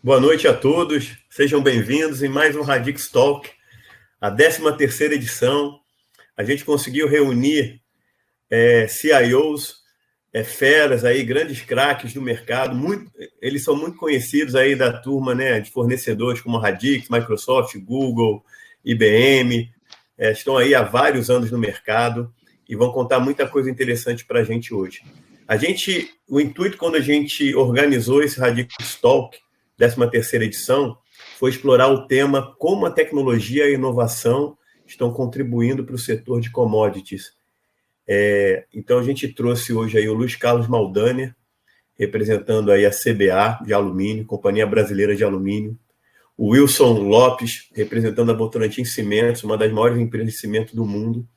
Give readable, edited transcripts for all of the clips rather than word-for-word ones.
Boa noite a todos, sejam bem-vindos em mais um Radix Talk, a 13ª edição. A gente conseguiu reunir CIOs, feras, aí, grandes craques do mercado, eles são muito conhecidos aí da turma, né, de fornecedores como Radix, Microsoft, Google, IBM, estão aí há vários anos no mercado e vão contar muita coisa interessante para a gente hoje. O intuito quando a gente organizou esse Radix Talk, 13ª edição, foi explorar o tema como a tecnologia e a inovação estão contribuindo para o setor de commodities. Então, a gente trouxe hoje aí o Luiz Carlos Maldaner, representando aí a CBA de alumínio, Companhia Brasileira de Alumínio, o Wilson Lopes, representando a Votorantim Cimentos, uma das maiores empresas de cimento do mundo,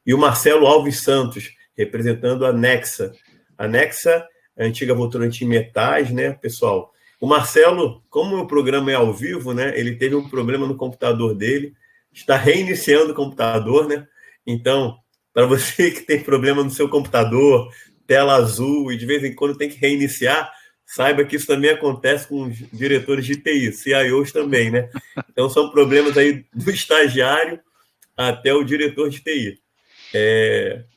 e o Marcelo Alves Santos, representando a Nexa. A Nexa é a antiga Votorantim Metais, né, pessoal? O Marcelo, como o programa é ao vivo, né, ele teve um problema no computador dele, está reiniciando o computador, né? Então, para você que tem problema no seu computador, tela azul, e de vez em quando tem que reiniciar, saiba que isso também acontece com os diretores de TI, CIOs também, né? Então, são problemas aí do estagiário até o diretor de TI.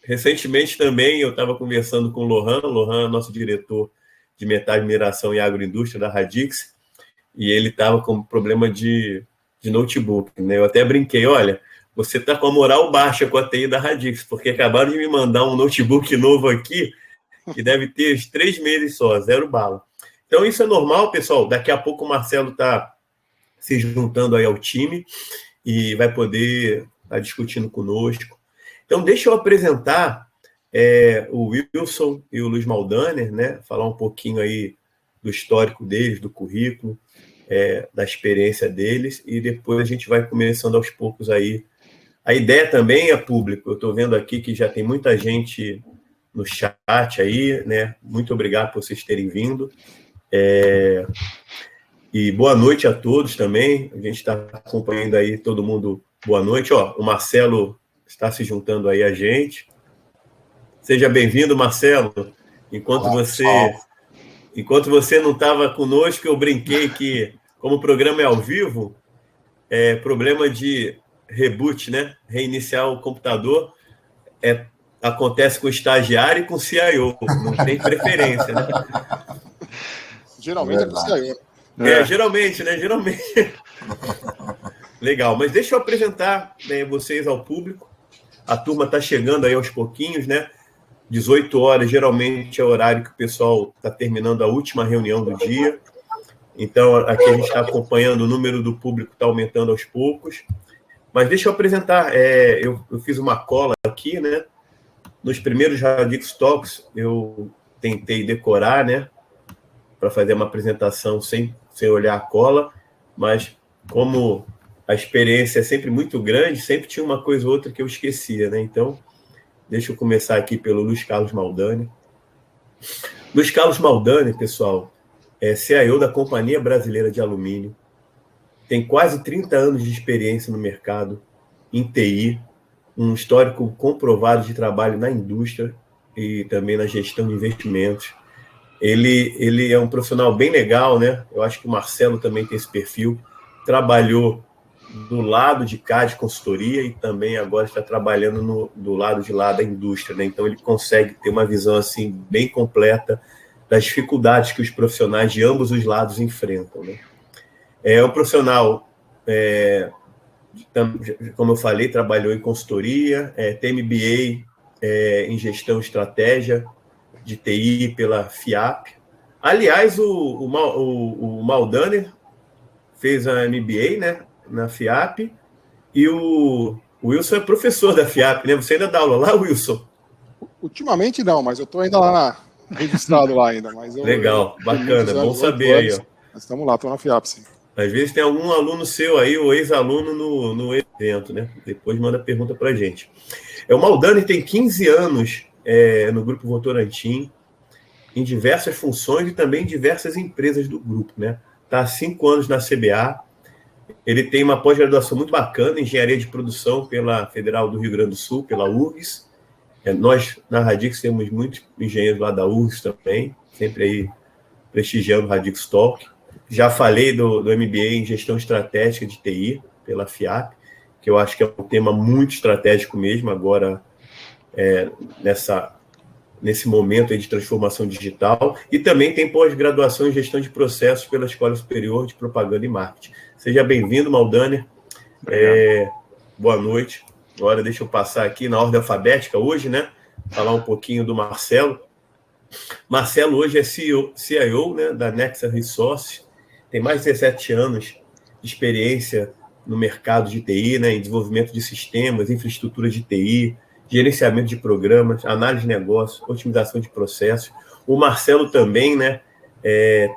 Recentemente também eu estava conversando com o Lohan, nosso diretor de metais, mineração e agroindústria da Radix, e ele estava com problema de notebook, né? Eu até brinquei, olha, você está com a moral baixa com a TI da Radix, porque acabaram de me mandar um notebook novo aqui, que deve ter 3 meses só, 0 bala. Então isso é normal, pessoal, daqui a pouco o Marcelo está se juntando aí ao time e vai poder estar discutindo conosco. Então, deixa eu apresentar o Wilson e o Luiz Maldaner, né? Falar um pouquinho aí do histórico deles, do currículo, da experiência deles, e depois a gente vai começando aos poucos aí. A ideia também é público. Eu estou vendo aqui que já tem muita gente no chat aí, né? Muito obrigado por vocês terem vindo. E boa noite a todos também. A gente está acompanhando aí todo mundo. Boa noite. Ó, o Marcelo está se juntando aí a gente. Seja bem-vindo, Marcelo. Enquanto você não estava conosco, eu brinquei que, como o programa é ao vivo, problema de reboot, né? Reiniciar o computador acontece com o estagiário e com o CIO. Não tem preferência, né? Geralmente é com o CIO. Geralmente, né? Geralmente. Legal, mas deixa eu apresentar, né, vocês ao público. A turma está chegando aí aos pouquinhos, né? 18 horas, geralmente, é o horário que o pessoal está terminando a última reunião do dia. Então, aqui a gente está acompanhando, o número do público está aumentando aos poucos. Mas deixa eu apresentar, eu fiz uma cola aqui, né? Nos primeiros Radix Talks, eu tentei decorar, né? Para fazer uma apresentação sem olhar a cola, mas como a experiência é sempre muito grande, sempre tinha uma coisa ou outra que eu esquecia, né? Então, deixa eu começar aqui pelo Luiz Carlos Maldaner. Luiz Carlos Maldaner, pessoal, é CIO da Companhia Brasileira de Alumínio, tem quase 30 anos de experiência no mercado, em TI, um histórico comprovado de trabalho na indústria e também na gestão de investimentos. Ele é um profissional bem legal, né? Eu acho que o Marcelo também tem esse perfil. Trabalhou do lado de cá de consultoria e também agora está trabalhando do lado de lá da indústria, né? Então ele consegue ter uma visão assim bem completa das dificuldades que os profissionais de ambos os lados enfrentam, né? É um profissional, como eu falei, trabalhou em consultoria, tem MBA em gestão e estratégia de TI pela FIAP. Aliás, o Maldaner fez a MBA, né, na FIAP, e o Wilson é professor da FIAP, né? Você ainda dá aula lá, Wilson? Ultimamente não, mas eu estou ainda lá registrado lá ainda. Mas Legal, bacana, bom saber aí, ó. Mas estamos lá, estou na FIAP, sim. Às vezes tem algum aluno seu aí, ou ex-aluno no evento, né? Depois manda pergunta pra gente. O Maldaner tem 15 anos no Grupo Votorantim, em diversas funções e também em diversas empresas do grupo, né? Está há 5 anos na CBA. Ele tem uma pós-graduação muito bacana em engenharia de produção pela Federal do Rio Grande do Sul, pela URGS. Nós, na Radix, temos muitos engenheiros lá da URGS também, sempre aí prestigiando o Radix Talk. Já falei do MBA em Gestão Estratégica de TI, pela FIAP, que eu acho que é um tema muito estratégico mesmo, agora nesse momento aí de transformação digital, e também tem pós-graduação em Gestão de Processos pela Escola Superior de Propaganda e Marketing. Seja bem-vindo, Maldânia. Boa noite. Agora deixa eu passar aqui na ordem alfabética hoje, né? Falar um pouquinho do Marcelo. Marcelo hoje é CIO, né, da Nexa Resources, tem mais de 17 anos de experiência no mercado de TI, né, em desenvolvimento de sistemas, infraestrutura de TI, gerenciamento de programas, análise de negócios, otimização de processos. O Marcelo também, né,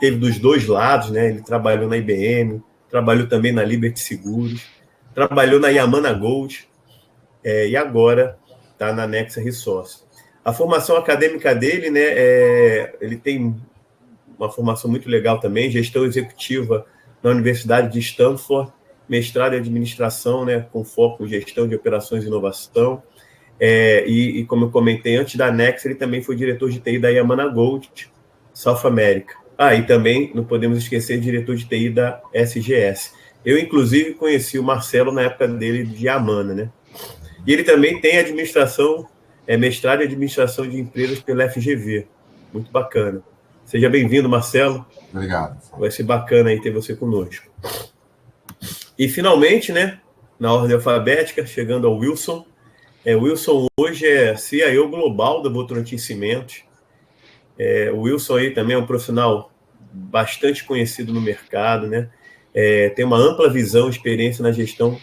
teve dos dois lados, né, ele trabalhou na IBM, trabalhou também na Liberty Seguros, trabalhou na Yamana Gold, e agora está na Nexa Resources. A formação acadêmica dele, né, ele tem uma formação muito legal também, gestão executiva na Universidade de Stanford, mestrado em administração, né, com foco em gestão de operações e inovação. E como eu comentei antes da Nexa, ele também foi diretor de TI da Yamana Gold, South America. E também não podemos esquecer diretor de TI da SGS. Eu, inclusive, conheci o Marcelo na época dele de Yamana, né? E ele também tem mestrado em administração de empresas pela FGV. Muito bacana. Seja bem-vindo, Marcelo. Obrigado. Vai ser bacana aí ter você conosco. E, finalmente, né, na ordem alfabética, chegando ao Wilson. O Wilson hoje é CIO global da Votorantim Cimentos. O Wilson aí também é um profissional bastante conhecido no mercado, né? Tem uma ampla visão e experiência na gestão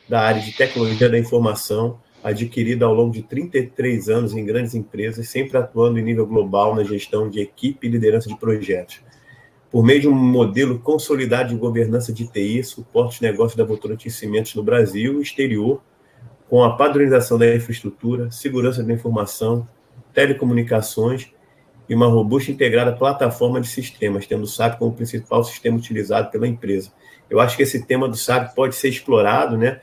da área de tecnologia da informação, adquirida ao longo de 33 anos em grandes empresas, sempre atuando em nível global na gestão de equipe e liderança de projetos. Por meio de um modelo consolidado de governança de TI, suporte os negócios da Votorantim Cimentos no Brasil e exterior, com a padronização da infraestrutura, segurança da informação, telecomunicações e uma robusta e integrada plataforma de sistemas, tendo o SAP como principal sistema utilizado pela empresa. Eu acho que esse tema do SAP pode ser explorado, né?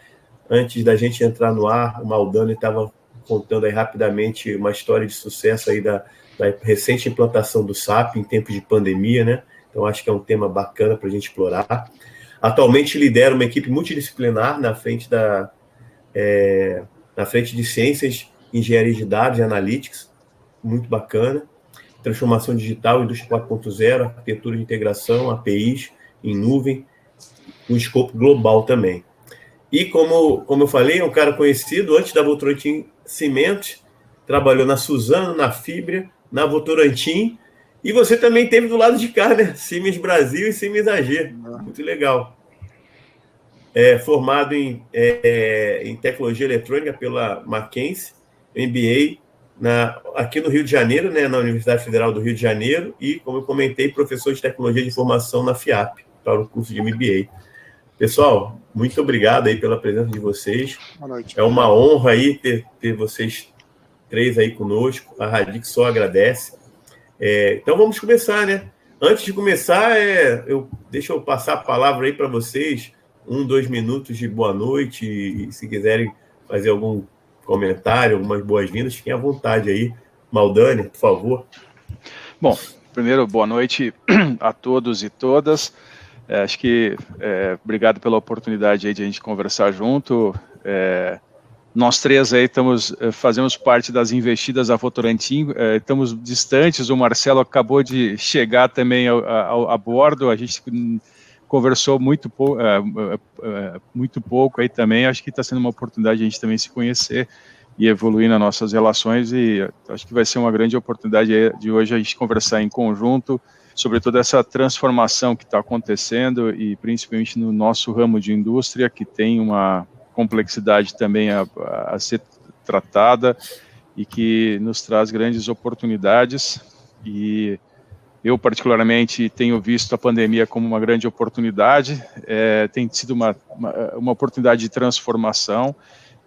Antes da gente entrar no ar, o Maldani estava contando aí rapidamente uma história de sucesso aí da recente implantação do SAP em tempos de pandemia, né? Então, acho que é um tema bacana para a gente explorar. Atualmente, lidera uma equipe multidisciplinar na frente de ciências, engenharia de dados e analytics, muito bacana. Transformação digital, indústria 4.0, arquitetura de integração, APIs em nuvem, um escopo global também. E, como eu falei, é um cara conhecido, antes da Votorantim Cimentos, trabalhou na Suzano, na Fibria, na Votorantim, e você também teve do lado de cá, né? Siemens Brasil e Siemens AG. Muito legal. Formado em tecnologia eletrônica pela Mackenzie, MBA aqui no Rio de Janeiro, né, na Universidade Federal do Rio de Janeiro, e, como eu comentei, professor de tecnologia de informação na FIAP, para o curso de MBA. Pessoal, muito obrigado aí pela presença de vocês. Boa noite. É uma honra aí ter vocês três aí conosco. A Radix só agradece. Então vamos começar, né? Antes de começar, deixa eu passar a palavra aí para vocês, 2 minutos de boa noite, e se quiserem fazer algum comentário, algumas boas-vindas, fiquem à vontade aí. Maldani, por favor. Bom, primeiro, boa noite a todos e todas. Acho que obrigado pela oportunidade aí de a gente conversar junto. Nós três aí fazemos parte das investidas da Votorantim, estamos distantes, o Marcelo acabou de chegar também a bordo, a gente conversou muito pouco aí também, acho que está sendo uma oportunidade de a gente também se conhecer e evoluir nas nossas relações, e acho que vai ser uma grande oportunidade de hoje a gente conversar em conjunto sobre toda essa transformação que está acontecendo, e principalmente no nosso ramo de indústria, que tem uma complexidade também a ser tratada e que nos traz grandes oportunidades. E eu, particularmente, tenho visto a pandemia como uma grande oportunidade, tem sido uma oportunidade de transformação,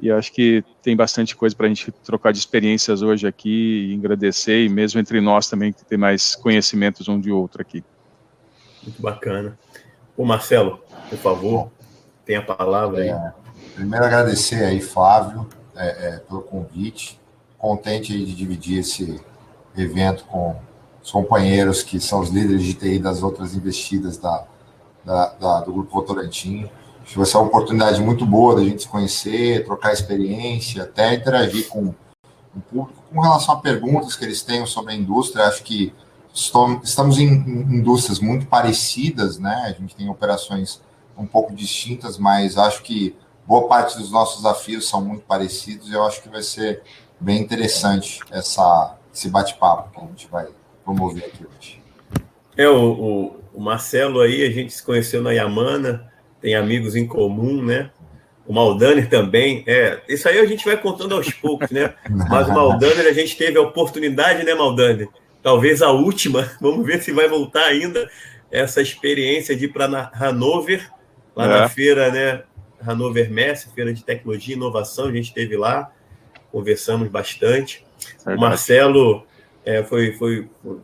e acho que tem bastante coisa para a gente trocar de experiências hoje aqui, e agradecer, e mesmo entre nós também, que tem mais conhecimentos um de outro aqui. Muito bacana. Ô Marcelo, por favor, tem a palavra aí. Primeiro agradecer aí, Flávio, pelo convite. Contente aí de dividir esse evento com os companheiros que são os líderes de TI das outras investidas da do Grupo Votorantim. Acho que vai ser uma oportunidade muito boa da gente se conhecer, trocar experiência, até interagir com o público com relação a perguntas que eles tenham sobre a indústria. Acho que estamos em indústrias muito parecidas, né? A gente tem operações um pouco distintas, mas acho que boa parte dos nossos desafios são muito parecidos e eu acho que vai ser bem interessante esse bate-papo que a gente vai promover aqui hoje. O Marcelo aí, a gente se conheceu na Yamana, tem amigos em comum, né? O Maldaner também, isso aí a gente vai contando aos poucos, né? Mas o Maldaner, a gente teve a oportunidade, né, Maldaner? Talvez a última, vamos ver se vai voltar ainda, essa experiência de ir para Hannover, lá na feira, né? Hannover Messe, feira de tecnologia e inovação, a gente esteve lá, conversamos bastante. Verdade. O Marcelo,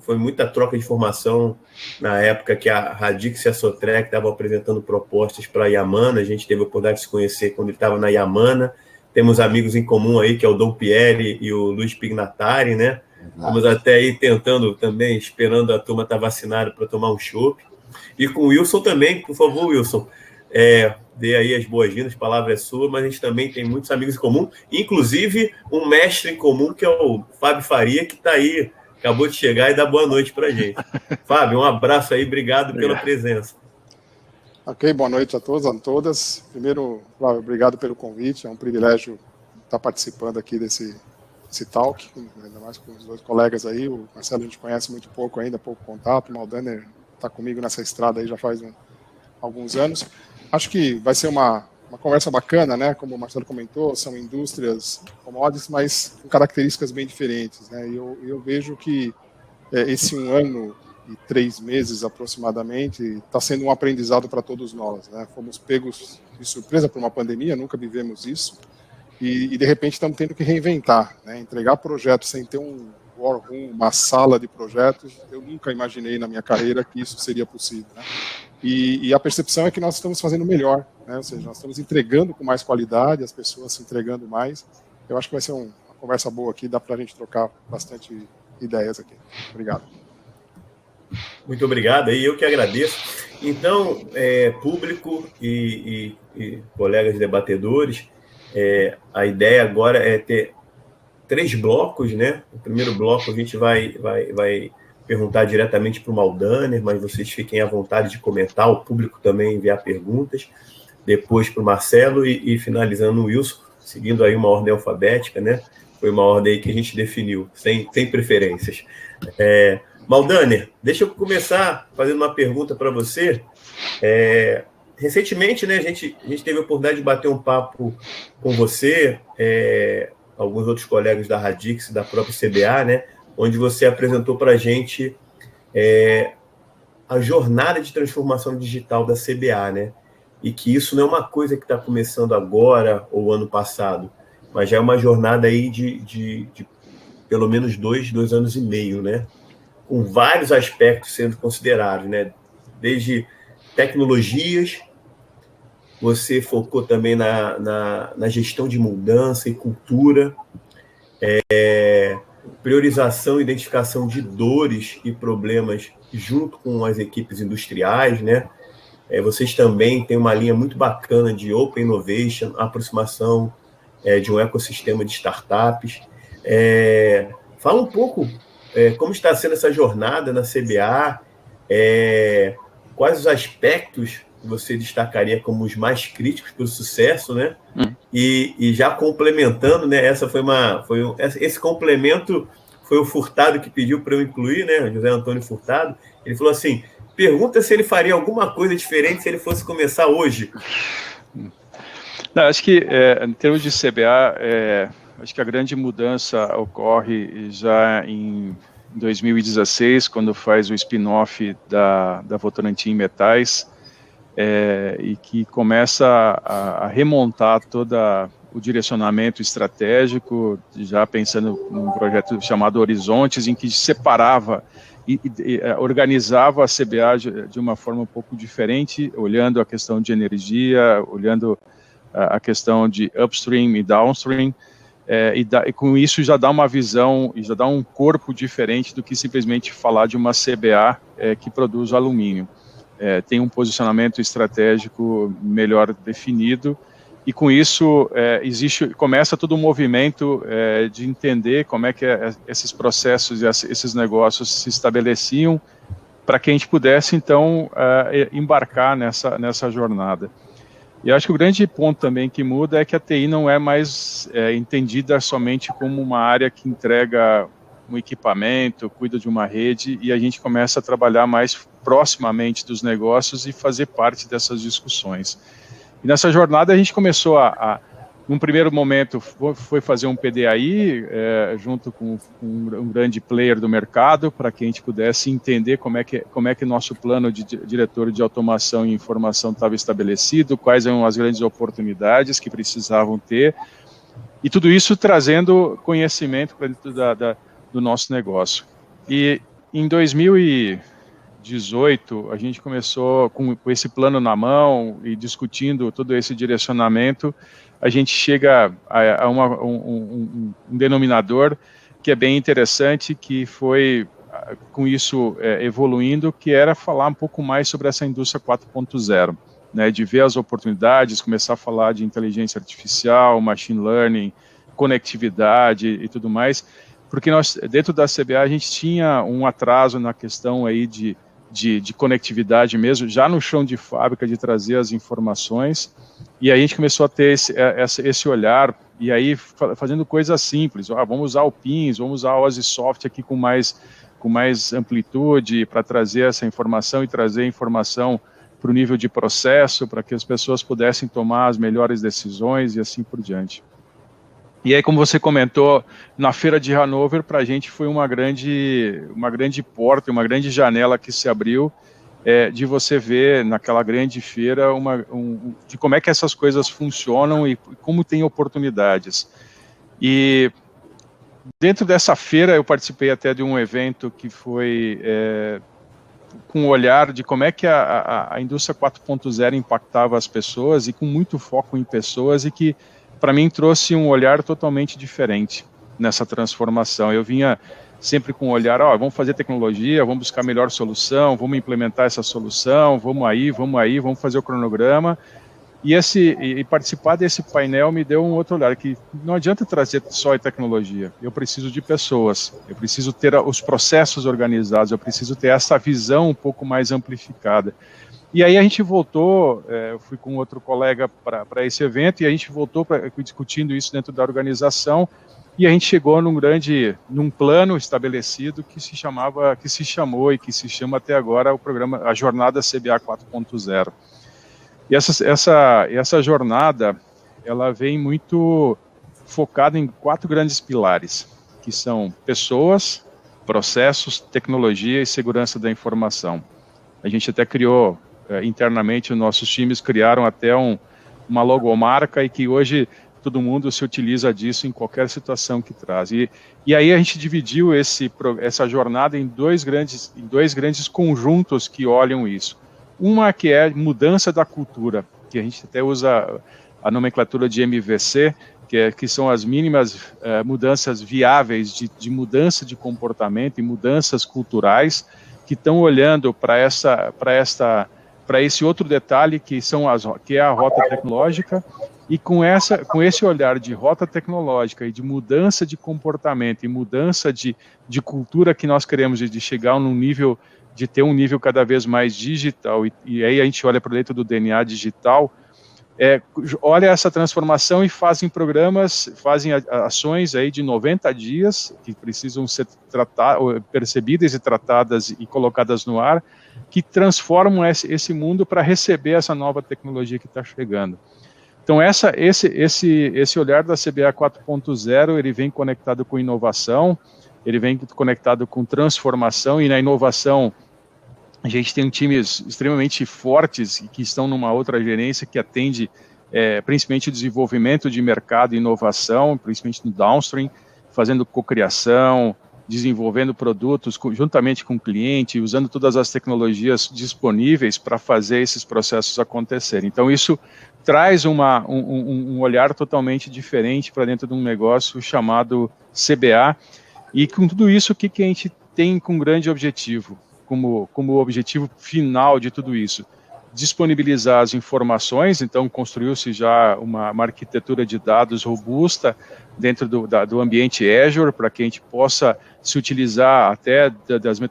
foi muita troca de informação na época que a Radix e a Sotrec estavam apresentando propostas para a Yamana. A gente teve a oportunidade de se conhecer quando ele estava na Yamana. Temos amigos em comum aí, que é o Dom Pierre e o Luiz Pignatari, né? Estamos até aí tentando também, esperando a turma estar vacinada para tomar um chopp. E com o Wilson também, por favor, Wilson, dê aí as boas-vindas, a palavra é sua, mas a gente também tem muitos amigos em comum, inclusive um mestre em comum, que é o Fábio Faria, que está aí, acabou de chegar e dá boa noite para a gente. Fábio, um abraço aí, obrigado pela presença. Ok, boa noite a todos, a todas. Primeiro, Flávio, obrigado pelo convite, é um privilégio estar participando aqui desse talk, ainda mais com os dois colegas aí. O Marcelo a gente conhece muito pouco ainda, pouco contato, o Maldaner está comigo nessa estrada aí já faz alguns anos. Acho que vai ser uma conversa bacana, né? Como o Marcelo comentou, são indústrias commodities, mas com características bem diferentes, né? E eu vejo que esse 1 ano e 3 meses aproximadamente está sendo um aprendizado para todos nós, né? Fomos pegos de surpresa por uma pandemia, nunca vivemos isso, e de repente estamos tendo que reinventar, né? Entregar projetos sem ter um war room, uma sala de projetos, eu nunca imaginei na minha carreira que isso seria possível, né? E a percepção é que nós estamos fazendo melhor, né? Ou seja, nós estamos entregando com mais qualidade, as pessoas se entregando mais. Eu acho que vai ser uma conversa boa aqui, dá para a gente trocar bastante ideias aqui. Obrigado. Muito obrigado, aí eu que agradeço. Então, público e colegas debatedores, a ideia agora é ter 3 blocos, né? O primeiro bloco a gente vai perguntar diretamente para o Maldaner, mas vocês fiquem à vontade de comentar, o público também enviar perguntas, depois para o Marcelo e finalizando o Wilson, seguindo aí uma ordem alfabética, né? Foi uma ordem aí que a gente definiu, sem preferências. Maldaner, deixa eu começar fazendo uma pergunta para você. Recentemente, né, a gente teve a oportunidade de bater um papo com você, alguns outros colegas da Radix e da própria CBA, né, onde você apresentou para a gente a jornada de transformação digital da CBA, né? E que isso não é uma coisa que está começando agora ou ano passado, mas já é uma jornada aí de pelo menos 2 anos e meio, né? Com vários aspectos sendo considerados, né? Desde tecnologias, você focou também na gestão de mudança e cultura, priorização e identificação de dores e problemas junto com as equipes industriais, né? Vocês também têm uma linha muito bacana de Open Innovation, aproximação de um ecossistema de startups. Fala um pouco como está sendo essa jornada na CBA, quais os aspectos que você destacaria como os mais críticos para o sucesso, né? E já complementando, né? Esse complemento foi o Furtado que pediu para eu incluir, né? José Antônio Furtado. Ele falou assim: pergunta se ele faria alguma coisa diferente se ele fosse começar hoje. Não, acho que em termos de CBA, acho que a grande mudança ocorre já em 2016, quando faz o spin-off da Votorantim Metais, e que começa a remontar todo o direcionamento estratégico, já pensando num projeto chamado Horizontes, em que separava e organizava a CBA de uma forma um pouco diferente, olhando a questão de energia, olhando a questão de upstream e downstream, e com isso já dá uma visão, e já dá um corpo diferente do que simplesmente falar de uma CBA que produz alumínio. tem um posicionamento estratégico melhor definido, e com isso começa todo um movimento de entender como é que esses processos e esses negócios se estabeleciam, para que a gente pudesse, então, embarcar nessa jornada. E acho que o grande ponto também que muda é que a TI não é mais entendida somente como uma área que entrega um equipamento, cuida de uma rede, e a gente começa a trabalhar mais proximamente dos negócios e fazer parte dessas discussões. E nessa jornada a gente começou num primeiro momento, foi fazer um PDAI junto com um grande player do mercado, para que a gente pudesse entender como é que nosso plano de diretor de automação e informação estava estabelecido, quais eram as grandes oportunidades que precisavam ter, e tudo isso trazendo conhecimento para dentro do nosso negócio. E em 2018, a gente começou com esse plano na mão e discutindo todo esse direcionamento. A gente chega a um denominador que é bem interessante, que foi, com isso, evoluindo, que era falar um pouco mais sobre essa indústria 4.0, né, de ver as oportunidades, começar a falar de inteligência artificial, machine learning, conectividade e tudo mais, porque nós, dentro da CBA, a gente tinha um atraso na questão aí de conectividade mesmo, já no chão de fábrica, de trazer as informações, e aí a gente começou a ter esse olhar, e aí fazendo coisas simples, vamos usar o PINS, vamos usar a OSIsoft aqui com mais amplitude para trazer essa informação e trazer informação para o nível de processo, para que as pessoas pudessem tomar as melhores decisões e assim por diante. E aí, como você comentou, na feira de Hannover, para a gente foi uma grande porta, uma grande janela que se abriu, de você ver naquela grande feira de como é que essas coisas funcionam e como tem oportunidades. E dentro dessa feira eu participei até de um evento que foi com o olhar de como é que a indústria 4.0 impactava as pessoas, e com muito foco em pessoas, e que para mim trouxe um olhar totalmente diferente nessa transformação. Eu vinha sempre com um olhar, vamos fazer tecnologia, vamos buscar a melhor solução, vamos implementar essa solução, vamos fazer o cronograma. E participar desse painel me deu um outro olhar, que não adianta trazer só a tecnologia, eu preciso de pessoas, eu preciso ter os processos organizados, eu preciso ter essa visão um pouco mais amplificada. E aí a gente voltou, eu fui com outro colega para esse evento, e a gente voltou discutindo isso dentro da organização, e a gente chegou num plano estabelecido que se chamou e que se chama até agora o programa, a Jornada CBA 4.0. E essa jornada, ela vem muito focada em 4 grandes pilares, que são pessoas, processos, tecnologia e segurança da informação. A gente até criou internamente, os nossos times criaram até uma logomarca, e que hoje todo mundo se utiliza disso em qualquer situação que traz. E aí a gente dividiu essa jornada em dois grandes conjuntos que olham isso. Uma que é mudança da cultura, que a gente até usa a nomenclatura de MVC, que são as mínimas mudanças viáveis de mudança de comportamento e mudanças culturais, que estão olhando para esse outro detalhe que é a rota tecnológica, e com esse olhar de rota tecnológica e de mudança de comportamento e mudança de cultura que nós queremos, de chegar num nível, de ter um nível cada vez mais digital, e aí a gente olha para dentro do DNA digital, olha essa transformação e fazem ações aí de 90 dias, que precisam ser percebidas e tratadas e colocadas no ar, que transformam esse mundo para receber essa nova tecnologia que está chegando. Então, esse olhar da CBA 4.0, ele vem conectado com inovação, ele vem conectado com transformação, e na inovação a gente tem times extremamente fortes que estão numa outra gerência que atende principalmente o desenvolvimento de mercado e inovação, principalmente no downstream, fazendo cocriação, desenvolvendo produtos juntamente com o cliente, usando todas as tecnologias disponíveis para fazer esses processos acontecerem. Então, isso traz um olhar totalmente diferente para dentro de um negócio chamado CBA, e com tudo isso, o que a gente tem com grande objetivo? como objetivo final de tudo isso? Disponibilizar as informações, então construiu-se já uma arquitetura de dados robusta dentro do ambiente Azure, para que a gente possa se utilizar até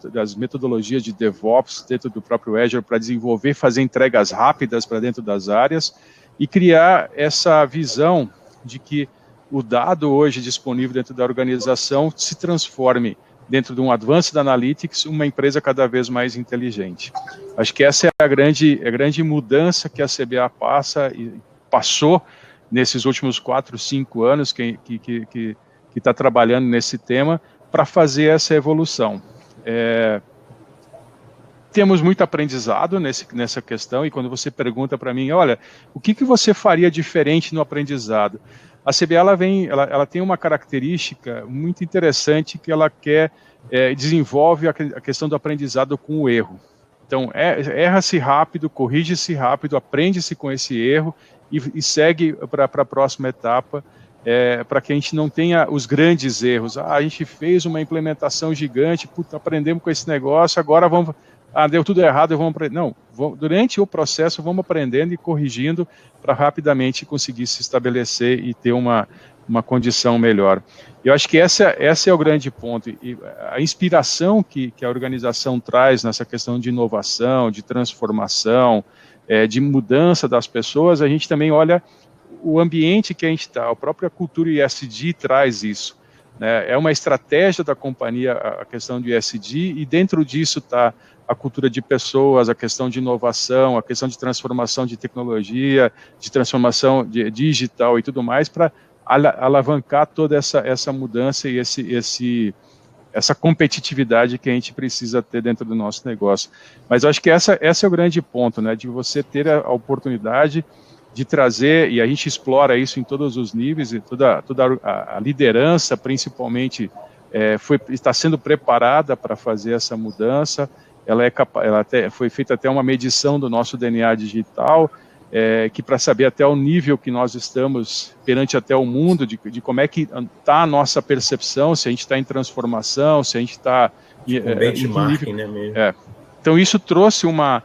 das metodologias de DevOps dentro do próprio Azure para desenvolver, fazer entregas rápidas para dentro das áreas e criar essa visão de que o dado hoje disponível dentro da organização se transforme dentro de um Advanced Analytics, uma empresa cada vez mais inteligente. Acho que essa é a grande mudança que a CBA passou nesses últimos 4, 5 anos que está trabalhando nesse tema para fazer essa evolução. Temos muito aprendizado nessa questão, e quando você pergunta para mim, olha, o que você faria diferente no aprendizado? A CBA ela tem uma característica muito interessante que ela desenvolve a questão do aprendizado com o erro. Então, erra-se rápido, corrige-se rápido, aprende-se com esse erro e segue para a próxima etapa, para que a gente não tenha os grandes erros. A gente fez uma implementação gigante, aprendemos com esse negócio, agora vamos... deu tudo errado, vamos aprender. Não, durante o processo vamos aprendendo e corrigindo para rapidamente conseguir se estabelecer e ter uma condição melhor. Eu acho que esse é o grande ponto. E a inspiração que a organização traz nessa questão de inovação, de transformação, de mudança das pessoas, a gente também olha o ambiente que a gente está, a própria cultura ESG traz isso. Né? É uma estratégia da companhia a questão de ESG, e dentro disso está a cultura de pessoas, a questão de inovação, a questão de transformação de tecnologia, de transformação digital e tudo mais, para alavancar toda essa mudança e essa competitividade que a gente precisa ter dentro do nosso negócio. Mas eu acho que esse é o grande ponto, né, de você ter a oportunidade de trazer, e a gente explora isso em todos os níveis, e toda a liderança, principalmente, está sendo preparada para fazer essa mudança. Foi feita até uma medição do nosso DNA digital, que para saber até o nível que nós estamos perante até o mundo, de como é que está a nossa percepção, se a gente está em transformação, se a gente está... benchmarking, né, mesmo. Então isso trouxe uma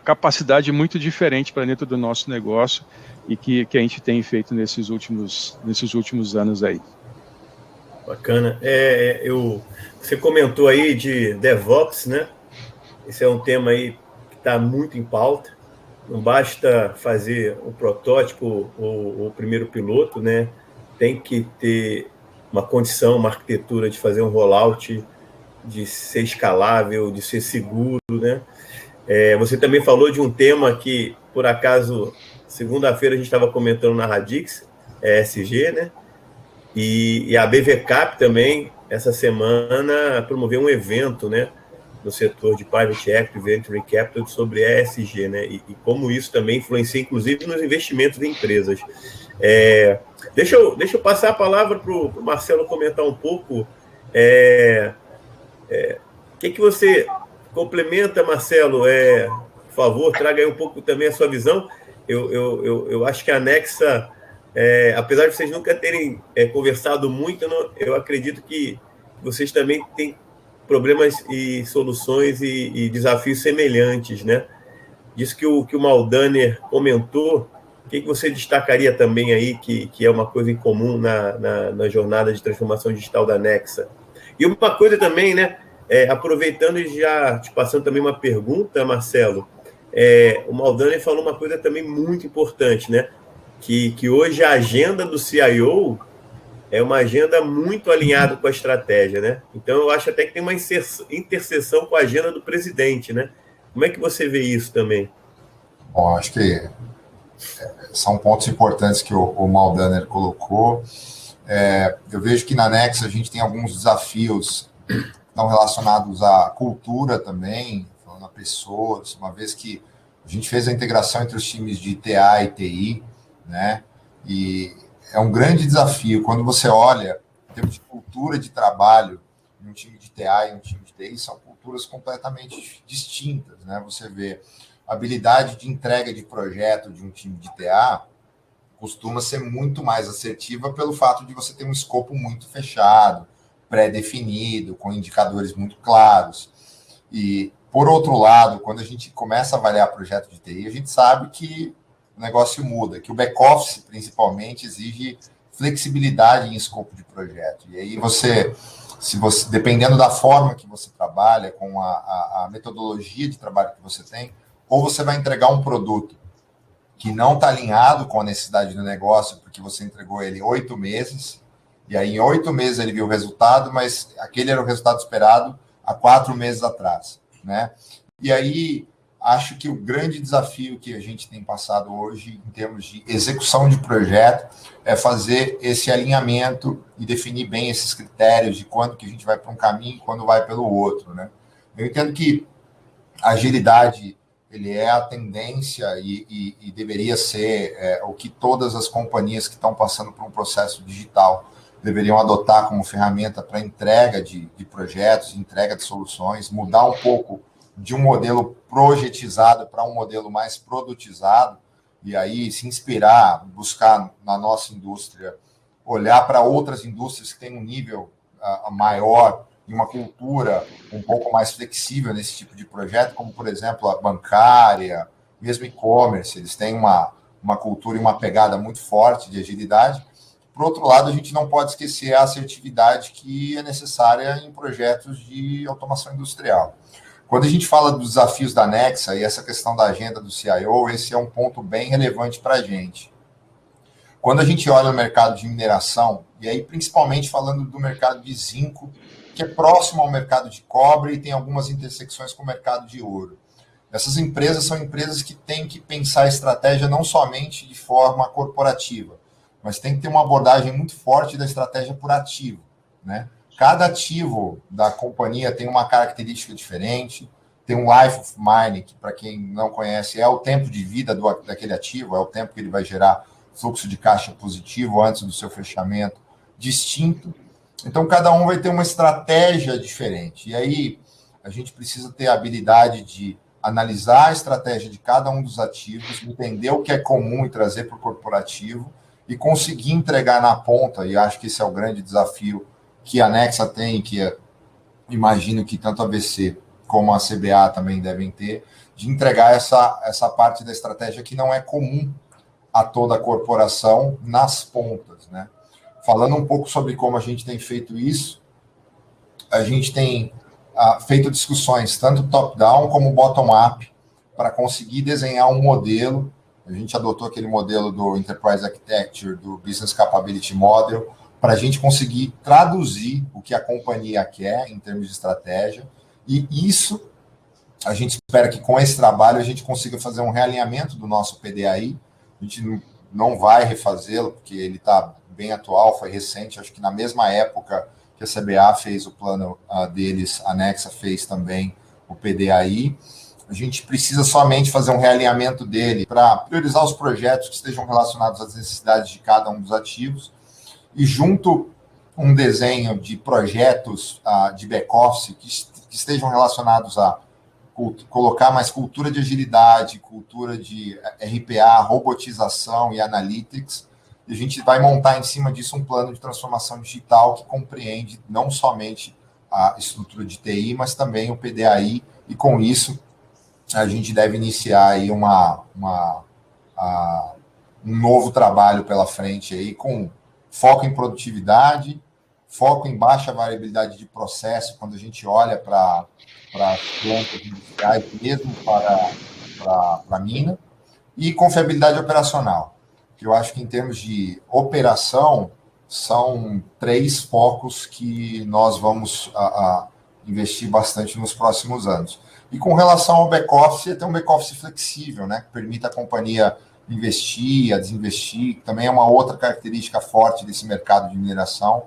capacidade muito diferente para dentro do nosso negócio, e que a gente tem feito nesses últimos anos aí. Bacana. Você comentou aí de DevOps, né? Esse é um tema aí que está muito em pauta. Não basta fazer o protótipo ou o primeiro piloto, né? Tem que ter uma condição, uma arquitetura de fazer um rollout, de ser escalável, de ser seguro, né? Você também falou de um tema que, por acaso, segunda-feira a gente estava comentando na Radix, ESG, né? E a BVCap também, essa semana, promoveu um evento, né, no setor de Private Equity, Venture Capital, sobre ESG, né, e como isso também influencia, inclusive, nos investimentos de empresas. Deixa eu passar a palavra para o Marcelo comentar um pouco. O que você complementa, Marcelo? Por favor, traga aí um pouco também a sua visão. Eu acho que a Nexa... apesar de vocês nunca terem conversado muito, eu acredito que vocês também têm problemas e soluções e desafios semelhantes, né? Disso que o Maldaner comentou, o que você destacaria também aí que é uma coisa em comum na jornada de transformação digital da Nexa? E uma coisa também, né? Aproveitando e já te passando também uma pergunta, Marcelo, o Maldaner falou uma coisa também muito importante, né? Que hoje a agenda do CIO é uma agenda muito alinhada com a estratégia, né? Então, eu acho até que tem uma interseção com a agenda do presidente, né? Como é que você vê isso também? Bom, acho que são pontos importantes que o Maldaner colocou. Eu vejo que na Nexa a gente tem alguns desafios não relacionados à cultura também, falando a pessoas, uma vez que a gente fez a integração entre os times de TA e TI, né? E é um grande desafio quando você olha em termos de cultura de trabalho em um time de TA e um time de TI, são culturas completamente distintas, né? Você vê a habilidade de entrega de projeto de um time de TA costuma ser muito mais assertiva pelo fato de você ter um escopo muito fechado, pré-definido, com indicadores muito claros. E, por outro lado, quando a gente começa a avaliar projeto de TI, a gente sabe que o negócio muda, que o back-office, principalmente, exige flexibilidade em escopo de projeto. E aí dependendo da forma que você trabalha, com a metodologia de trabalho que você tem, ou você vai entregar um produto que não está alinhado com a necessidade do negócio, porque você entregou ele em 8 meses, e aí em 8 meses ele viu o resultado, mas aquele era o resultado esperado há 4 meses atrás, né? E aí, acho que o grande desafio que a gente tem passado hoje, em termos de execução de projeto, é fazer esse alinhamento e definir bem esses critérios de quando que a gente vai para um caminho e quando vai pelo outro, né? Eu entendo que a agilidade, ele é a tendência e deveria ser o que todas as companhias que estão passando por um processo digital deveriam adotar como ferramenta para entrega de projetos, entrega de soluções, mudar um pouco de um modelo projetizado para um modelo mais produtizado, e aí se inspirar, buscar na nossa indústria, olhar para outras indústrias que têm um nível maior e uma cultura um pouco mais flexível nesse tipo de projeto, como, por exemplo, a bancária, mesmo e-commerce, eles têm uma cultura e uma pegada muito forte de agilidade. Por outro lado, a gente não pode esquecer a assertividade que é necessária em projetos de automação industrial. Quando a gente fala dos desafios da Nexa e essa questão da agenda do CIO, esse é um ponto bem relevante para a gente. Quando a gente olha no mercado de mineração, e aí principalmente falando do mercado de zinco, que é próximo ao mercado de cobre e tem algumas intersecções com o mercado de ouro. Essas empresas são empresas que têm que pensar a estratégia não somente de forma corporativa, mas tem que ter uma abordagem muito forte da estratégia por ativo, né? Cada ativo da companhia tem uma característica diferente, tem um life of mine, que para quem não conhece, é o tempo de vida daquele ativo, é o tempo que ele vai gerar fluxo de caixa positivo antes do seu fechamento, distinto. Então, cada um vai ter uma estratégia diferente. E aí, a gente precisa ter a habilidade de analisar a estratégia de cada um dos ativos, entender o que é comum e trazer para o corporativo, e conseguir entregar na ponta, e acho que esse é o grande desafio que a Nexa tem, que imagino que tanto a VC como a CBA também devem ter, de entregar essa parte da estratégia que não é comum a toda a corporação nas pontas, né? Falando um pouco sobre como a gente tem feito isso, a gente tem feito discussões tanto top-down como bottom-up para conseguir desenhar um modelo. A gente adotou aquele modelo do Enterprise Architecture, do Business Capability Model, para a gente conseguir traduzir o que a companhia quer em termos de estratégia. E isso, a gente espera que com esse trabalho a gente consiga fazer um realinhamento do nosso PDAI. A gente não vai refazê-lo, porque ele está bem atual, foi recente. Acho que na mesma época que a CBA fez o plano deles, a Nexa fez também o PDAI. A gente precisa somente fazer um realinhamento dele para priorizar os projetos que estejam relacionados às necessidades de cada um dos ativos e junto um desenho de projetos de back-office que estejam relacionados a colocar mais cultura de agilidade, cultura de RPA, robotização e analytics. E a gente vai montar em cima disso um plano de transformação digital que compreende não somente a estrutura de TI, mas também o PDAI, e com isso a gente deve iniciar aí um novo trabalho pela frente aí, com foco em produtividade, foco em baixa variabilidade de processo, quando a gente olha para plantas industriais, mesmo para a mina, e confiabilidade operacional, que eu acho que em termos de operação, são 3 focos que nós vamos investir bastante nos próximos anos. E com relação ao back-office, é ter um back-office flexível, né, que permita a companhia investir, a desinvestir, que também é uma outra característica forte desse mercado de mineração.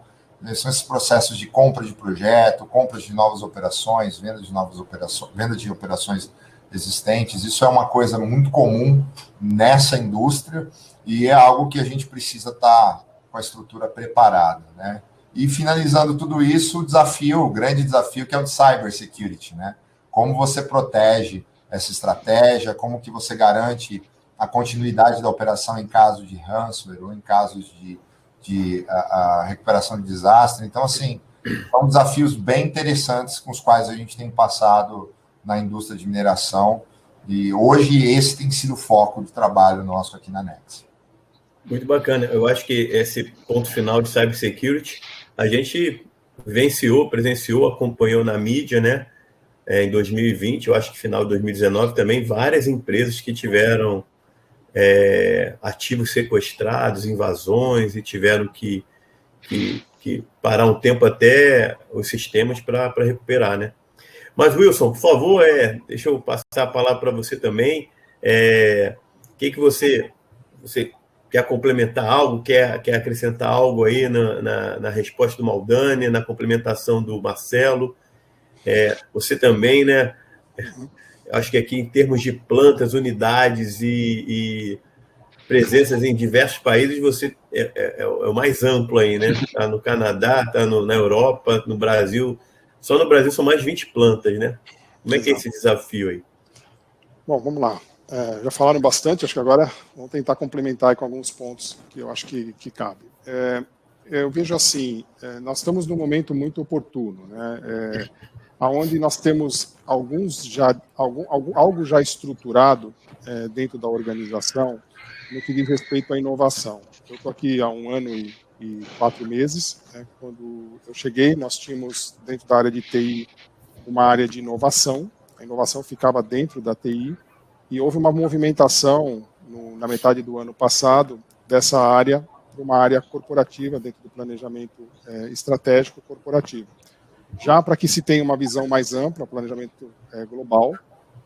São esses processos de compra de projeto, compra de novas operações, venda de novas operações, venda de operações existentes. Isso é uma coisa muito comum nessa indústria e é algo que a gente precisa estar com a estrutura preparada, né? E finalizando tudo isso, o grande desafio que é o de cybersecurity, né? Como você protege essa estratégia, como que você garante a continuidade da operação em caso de ransomware ou em casos de recuperação de desastre. Então, assim, São desafios bem interessantes com os quais a gente tem passado na indústria de mineração, e hoje esse tem sido o foco de trabalho nosso aqui na Next. Muito bacana. Eu acho que esse ponto final de cybersecurity, a gente presenciou, acompanhou na mídia, né? Em 2020, eu acho que final de 2019 também, várias empresas que tiveram ativos sequestrados, invasões, e tiveram que parar um tempo até os sistemas para recuperar, né? Mas, Wilson, por favor, deixa eu passar a palavra para você também. Que você quer complementar algo, quer acrescentar algo aí na resposta do Maldani, na complementação do Marcelo? Você também, né? Acho que aqui, em termos de plantas, unidades e presenças em diversos países, você é o mais amplo aí, né? Está no Canadá, está na Europa, no Brasil. Só no Brasil são mais de 20 plantas, né? Como é que é esse desafio aí? Bom, vamos lá. Já falaram bastante, acho que agora vamos tentar complementar com alguns pontos que eu acho que cabe. Eu vejo assim, nós estamos num momento muito oportuno, né? Onde nós temos algo já estruturado dentro da organização no que diz respeito à inovação. Eu estou aqui há 1 ano e 4 meses. Né? Quando eu cheguei, nós tínhamos dentro da área de TI uma área de inovação. A inovação ficava dentro da TI e houve uma movimentação na metade do ano passado dessa área para uma área corporativa dentro do planejamento estratégico corporativo. Já para que se tenha uma visão mais ampla, planejamento global.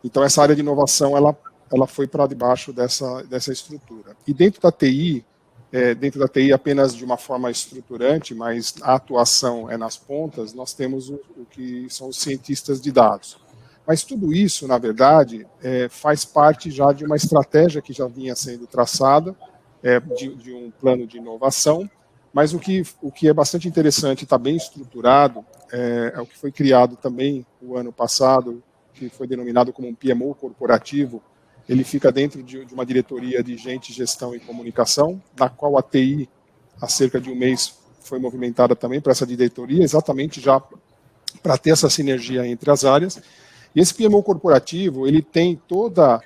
Então, essa área de inovação, ela foi para debaixo dessa estrutura. E dentro da TI apenas de uma forma estruturante, mas a atuação é nas pontas, nós temos o que são os cientistas de dados. Mas tudo isso, na verdade, faz parte já de uma estratégia que já vinha sendo traçada, de um plano de inovação, mas o que é bastante interessante e está bem estruturado é o que foi criado também o ano passado, que foi denominado como um PMO corporativo. Ele fica dentro de uma diretoria de gente, gestão e comunicação, na qual a TI, há cerca de 1 mês, foi movimentada também para essa diretoria, exatamente já para ter essa sinergia entre as áreas. E esse PMO corporativo, ele tem toda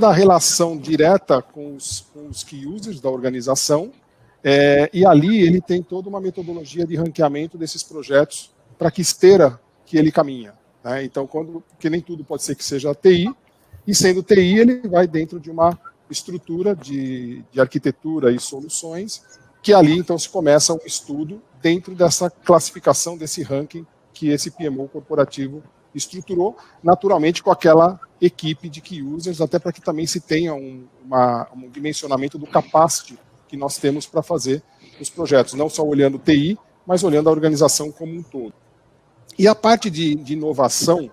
a relação direta com os key users da organização, e ali ele tem toda uma metodologia de ranqueamento desses projetos para que esteira que ele caminha. Né? Então, porque nem tudo pode ser que seja TI, e sendo TI, ele vai dentro de uma estrutura de arquitetura e soluções, que ali, então, se começa um estudo dentro dessa classificação, desse ranking que esse PMO corporativo estruturou, naturalmente com aquela equipe de key users, até para que também se tenha um dimensionamento do capacity que nós temos para fazer os projetos, não só olhando TI, mas olhando a organização como um todo. E a parte de inovação,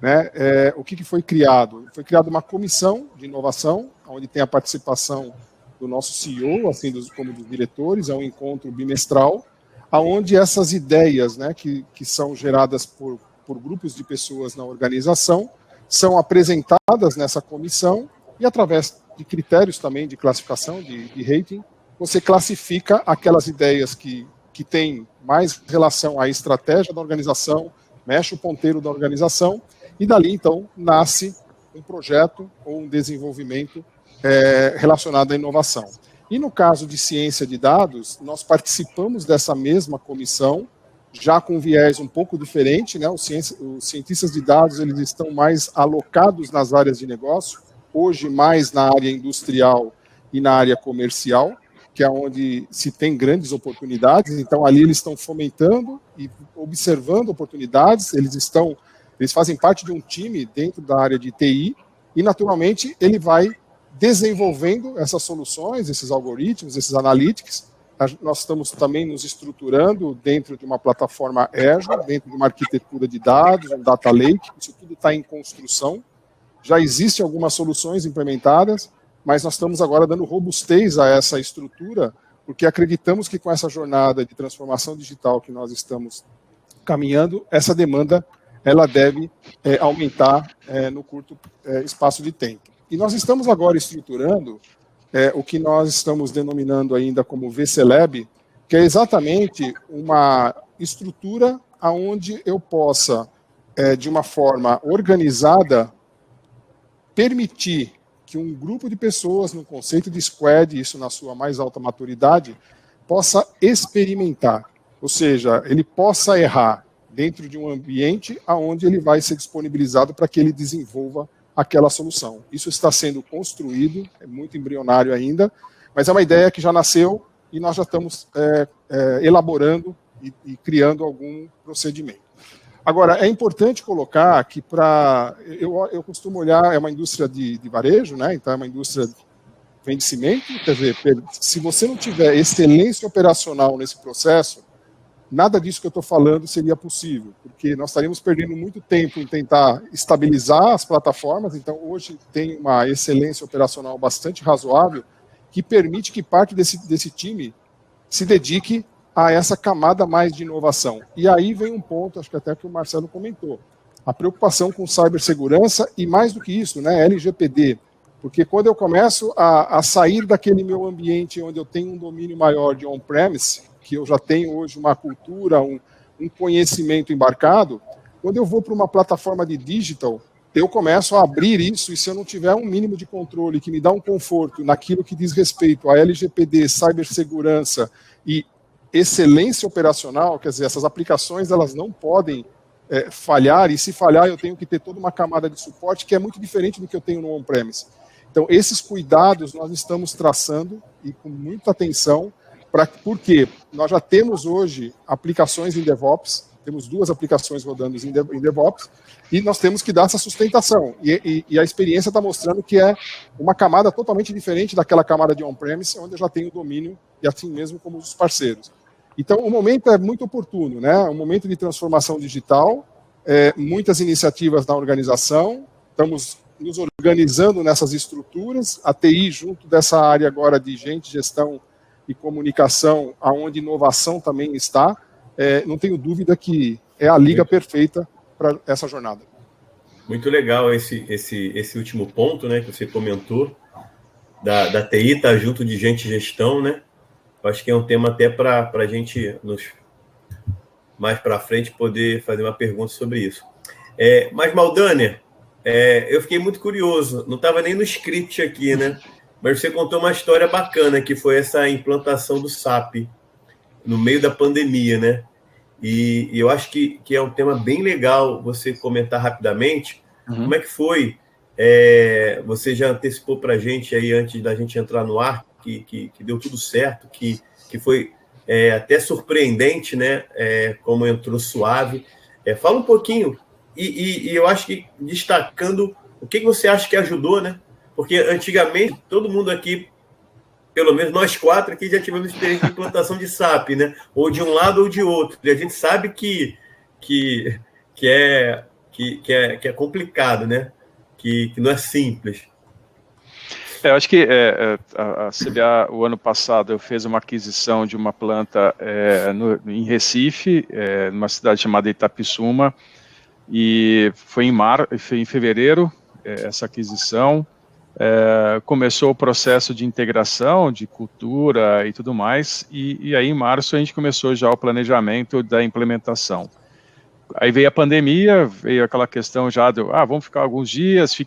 né, o que foi criado? Foi criada uma comissão de inovação, onde tem a participação do nosso CEO, assim como dos diretores, é um encontro bimestral, onde essas ideias, né, que são geradas por grupos de pessoas na organização, são apresentadas nessa comissão e, através de critérios também de classificação, de rating, você classifica aquelas ideias que têm mais relação à estratégia da organização, mexe o ponteiro da organização, e dali, então, nasce um projeto ou um desenvolvimento relacionado à inovação. E no caso de ciência de dados, nós participamos dessa mesma comissão, já com viés um pouco diferente, né? Os cientistas de dados, eles estão mais alocados nas áreas de negócio, hoje mais na área industrial e na área comercial, que é onde se tem grandes oportunidades. Então, ali eles estão fomentando e observando oportunidades, eles fazem parte de um time dentro da área de TI, e, naturalmente, ele vai desenvolvendo essas soluções, esses algoritmos, esses analytics. Nós estamos também nos estruturando dentro de uma plataforma Azure, dentro de uma arquitetura de dados, um data lake, isso tudo está em construção. Já existem algumas soluções implementadas, mas nós estamos agora dando robustez a essa estrutura, porque acreditamos que com essa jornada de transformação digital que nós estamos caminhando, essa demanda ela deve aumentar no curto espaço de tempo. E nós estamos agora estruturando o que nós estamos denominando ainda como VC Lab, que é exatamente estrutura aonde eu possa, de uma forma organizada, permitir que um grupo de pessoas, no conceito de squad, isso na sua mais alta maturidade, possa experimentar. Ou seja, ele possa errar dentro de um ambiente aonde ele vai ser disponibilizado para que ele desenvolva aquela solução. Isso está sendo construído, é muito embrionário ainda, mas é uma ideia que já nasceu e nós já estamos elaborando e criando algum procedimento. Agora, é importante colocar que eu costumo olhar, é uma indústria de varejo, né? Então é uma indústria que vende cimento, quer dizer, se você não tiver excelência operacional nesse processo, nada disso que eu estou falando seria possível, porque nós estaríamos perdendo muito tempo em tentar estabilizar as plataformas. Então hoje tem uma excelência operacional bastante razoável, que permite que parte desse time se dedique a essa camada mais de inovação. E aí vem um ponto, acho que até que o Marcelo comentou, a preocupação com cibersegurança e, mais do que isso, né, LGPD, porque quando eu começo a sair daquele meu ambiente onde eu tenho um domínio maior de on-premise, que eu já tenho hoje uma cultura, um conhecimento embarcado, quando eu vou para uma plataforma de digital, eu começo a abrir isso, e se eu não tiver um mínimo de controle que me dá um conforto naquilo que diz respeito a LGPD, cibersegurança e excelência operacional, quer dizer, essas aplicações elas não podem falhar, e se falhar eu tenho que ter toda uma camada de suporte que é muito diferente do que eu tenho no on-premise. Então, esses cuidados nós estamos traçando e com muita atenção, porque nós já temos hoje aplicações em DevOps, temos 2 aplicações rodando em DevOps, e nós temos que dar essa sustentação. E a experiência está mostrando que é uma camada totalmente diferente daquela camada de on-premise, onde eu já tenho domínio, e assim mesmo como os parceiros. Então, o momento é muito oportuno, né? Um momento de transformação digital, muitas iniciativas na organização, estamos nos organizando nessas estruturas, a TI junto dessa área agora de gestão e comunicação, aonde inovação também está, não tenho dúvida que é a liga perfeita para essa jornada. Muito legal esse último ponto, né, que você comentou, da TI estar junto de gestão, né? Eu acho que é um tema até para a gente, mais para frente, poder fazer uma pergunta sobre isso. Mas, Maldaner, eu fiquei muito curioso, não estava nem no script aqui, né? Mas você contou uma história bacana, que foi essa implantação do SAP no meio da pandemia, né? E eu acho que é um tema bem legal você comentar rapidamente. Uhum. Como é que foi? Você já antecipou para a gente aí, antes da gente entrar no ar, que deu tudo certo, que foi até surpreendente, né? Como entrou suave. Fala um pouquinho, e eu acho que destacando o que você acha que ajudou, né? Porque antigamente, todo mundo aqui, pelo menos nós 4 aqui, já tivemos experiência de implantação de SAP, né? Ou de um lado ou de outro. E a gente sabe que é complicado, né? Que não é simples. Eu acho que a CBA, o ano passado, fez uma aquisição de uma planta em Recife, numa cidade chamada Itapissuma, e foi em fevereiro essa aquisição. Começou o processo de integração, de cultura e tudo mais, e aí em março a gente começou já o planejamento da implementação. Aí veio a pandemia, veio aquela questão já vamos ficar alguns dias,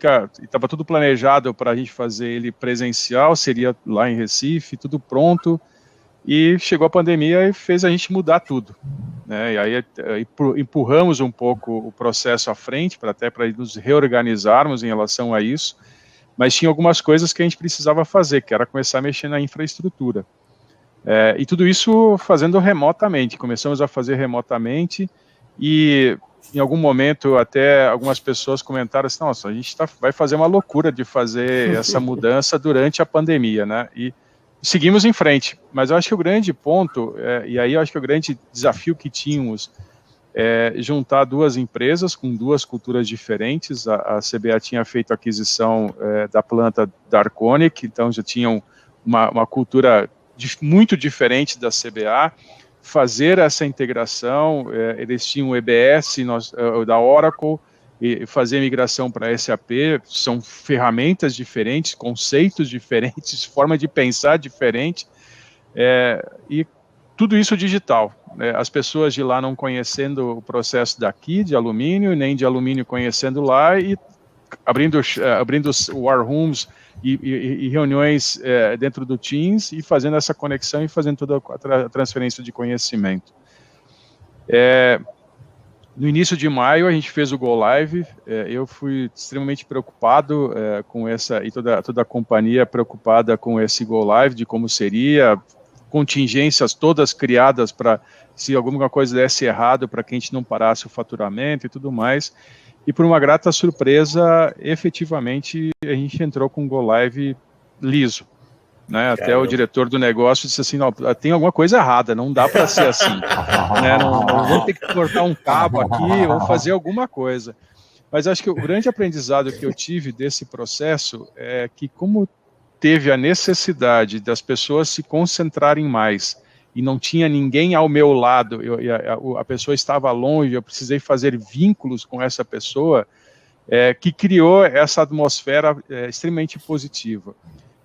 estava tudo planejado para a gente fazer ele presencial, seria lá em Recife, tudo pronto, e chegou a pandemia e fez a gente mudar tudo, né? E aí empurramos um pouco o processo à frente, até para nos reorganizarmos em relação a isso, mas tinha algumas coisas que a gente precisava fazer, que era começar a mexer na infraestrutura. E tudo isso fazendo remotamente, começamos a fazer remotamente, e em algum momento até algumas pessoas comentaram assim, nossa, a gente vai fazer uma loucura de fazer essa mudança durante a pandemia, né? E seguimos em frente, mas eu acho que o grande ponto, e aí eu acho que o grande desafio que tínhamos juntar 2 empresas com 2 culturas diferentes. A CBA tinha feito a aquisição da planta da Arconic, então já tinham uma cultura muito diferente da CBA. Fazer essa integração, eles tinham o EBS da Oracle, e fazer a migração para SAP, são ferramentas diferentes, conceitos diferentes, forma de pensar diferente, e tudo isso digital. As pessoas de lá não conhecendo o processo daqui, de alumínio, nem de alumínio conhecendo lá, e abrindo war rooms e reuniões dentro do Teams, e fazendo essa conexão e fazendo toda a transferência de conhecimento. No início de maio, a gente fez o Go Live. Eu fui extremamente preocupado com essa, e toda a companhia preocupada com esse Go Live, de como seria, contingências todas criadas para, se alguma coisa desse errado, para que a gente não parasse o faturamento e tudo mais. E por uma grata surpresa, efetivamente, a gente entrou com o Go Live liso. Né? Até o diretor do negócio disse assim, não, tem alguma coisa errada, não dá para ser assim. Né? Não vamos ter que cortar um cabo aqui ou fazer alguma coisa. Mas acho que o grande aprendizado que eu tive desse processo é que, como teve a necessidade das pessoas se concentrarem mais e não tinha ninguém ao meu lado, a pessoa estava longe, eu precisei fazer vínculos com essa pessoa, que criou essa atmosfera extremamente positiva.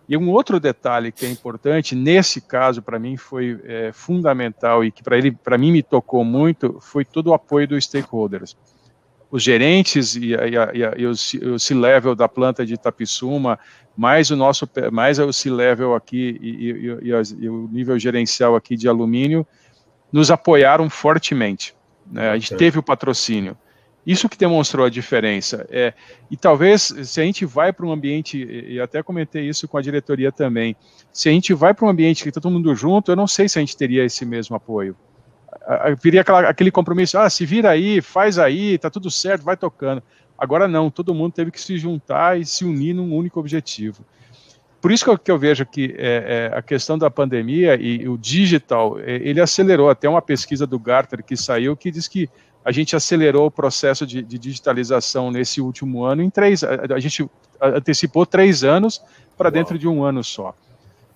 E um outro detalhe que é importante, nesse caso, para mim, foi fundamental e que para mim me tocou muito, foi todo o apoio dos stakeholders. Os gerentes e o C-Level da planta de Itapissuma, mais o C-Level aqui e o nível gerencial aqui de alumínio, nos apoiaram fortemente. Né? A gente teve o patrocínio. Isso que demonstrou a diferença. E talvez, se a gente vai para um ambiente, e até comentei isso com a diretoria também, se a gente vai para um ambiente que está todo mundo junto, eu não sei se a gente teria esse mesmo apoio. Viria aquele compromisso, se vira aí, faz aí, está tudo certo, vai tocando. Agora não, todo mundo teve que se juntar e se unir num único objetivo. Por isso que eu vejo que a questão da pandemia e o digital, ele acelerou. Até uma pesquisa do Gartner que saiu, que diz que a gente acelerou o processo de digitalização nesse último ano a gente antecipou 3 anos para dentro de um ano só.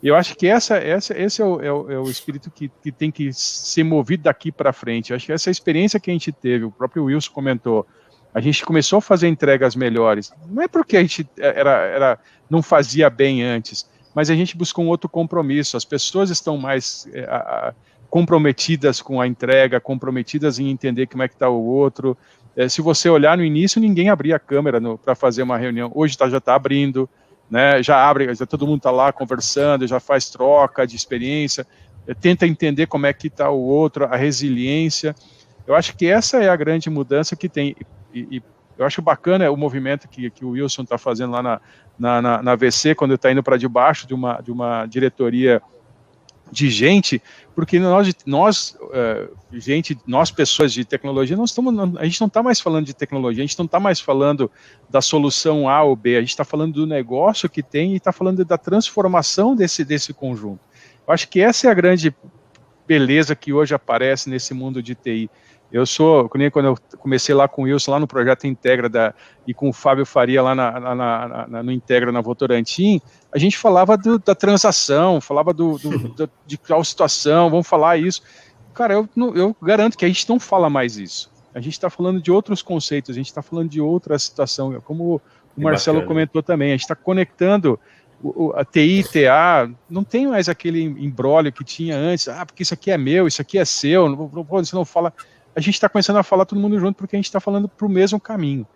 E eu acho que esse é o espírito que tem que ser movido daqui para frente. Eu acho que essa experiência que a gente teve, o próprio Wilson comentou, a gente começou a fazer entregas melhores. Não é porque a gente não fazia bem antes, mas a gente buscou um outro compromisso. As pessoas estão mais comprometidas com a entrega, comprometidas em entender como é que está o outro. Se você olhar no início, ninguém abria a câmera para fazer uma reunião. Hoje já está abrindo, né? Já todo mundo está lá conversando, já faz troca de experiência, tenta entender como é que está o outro, a resiliência. Eu acho que essa é a grande mudança que tem. E eu acho bacana o movimento que o Wilson está fazendo lá na VC, quando está indo para debaixo de uma diretoria de gente, porque nós pessoas de tecnologia, a gente não está mais falando de tecnologia, a gente não está mais falando da solução A ou B, a gente está falando do negócio que tem e está falando da transformação desse conjunto. Eu acho que essa é a grande beleza que hoje aparece nesse mundo de TI. Quando eu comecei lá com o Wilson, lá no Projeto Integra, e com o Fábio Faria lá no Integra, na Votorantim, a gente falava da transação, falava de qual situação, vamos falar isso. Cara, eu garanto que a gente não fala mais isso. A gente está falando de outros conceitos, a gente está falando de outra situação, como o Marcelo comentou também, a gente está conectando a TI e TA, não tem mais aquele imbróglio que tinha antes, porque isso aqui é meu, isso aqui é seu, você não fala... A gente está começando a falar todo mundo junto porque a gente está falando para o mesmo caminho.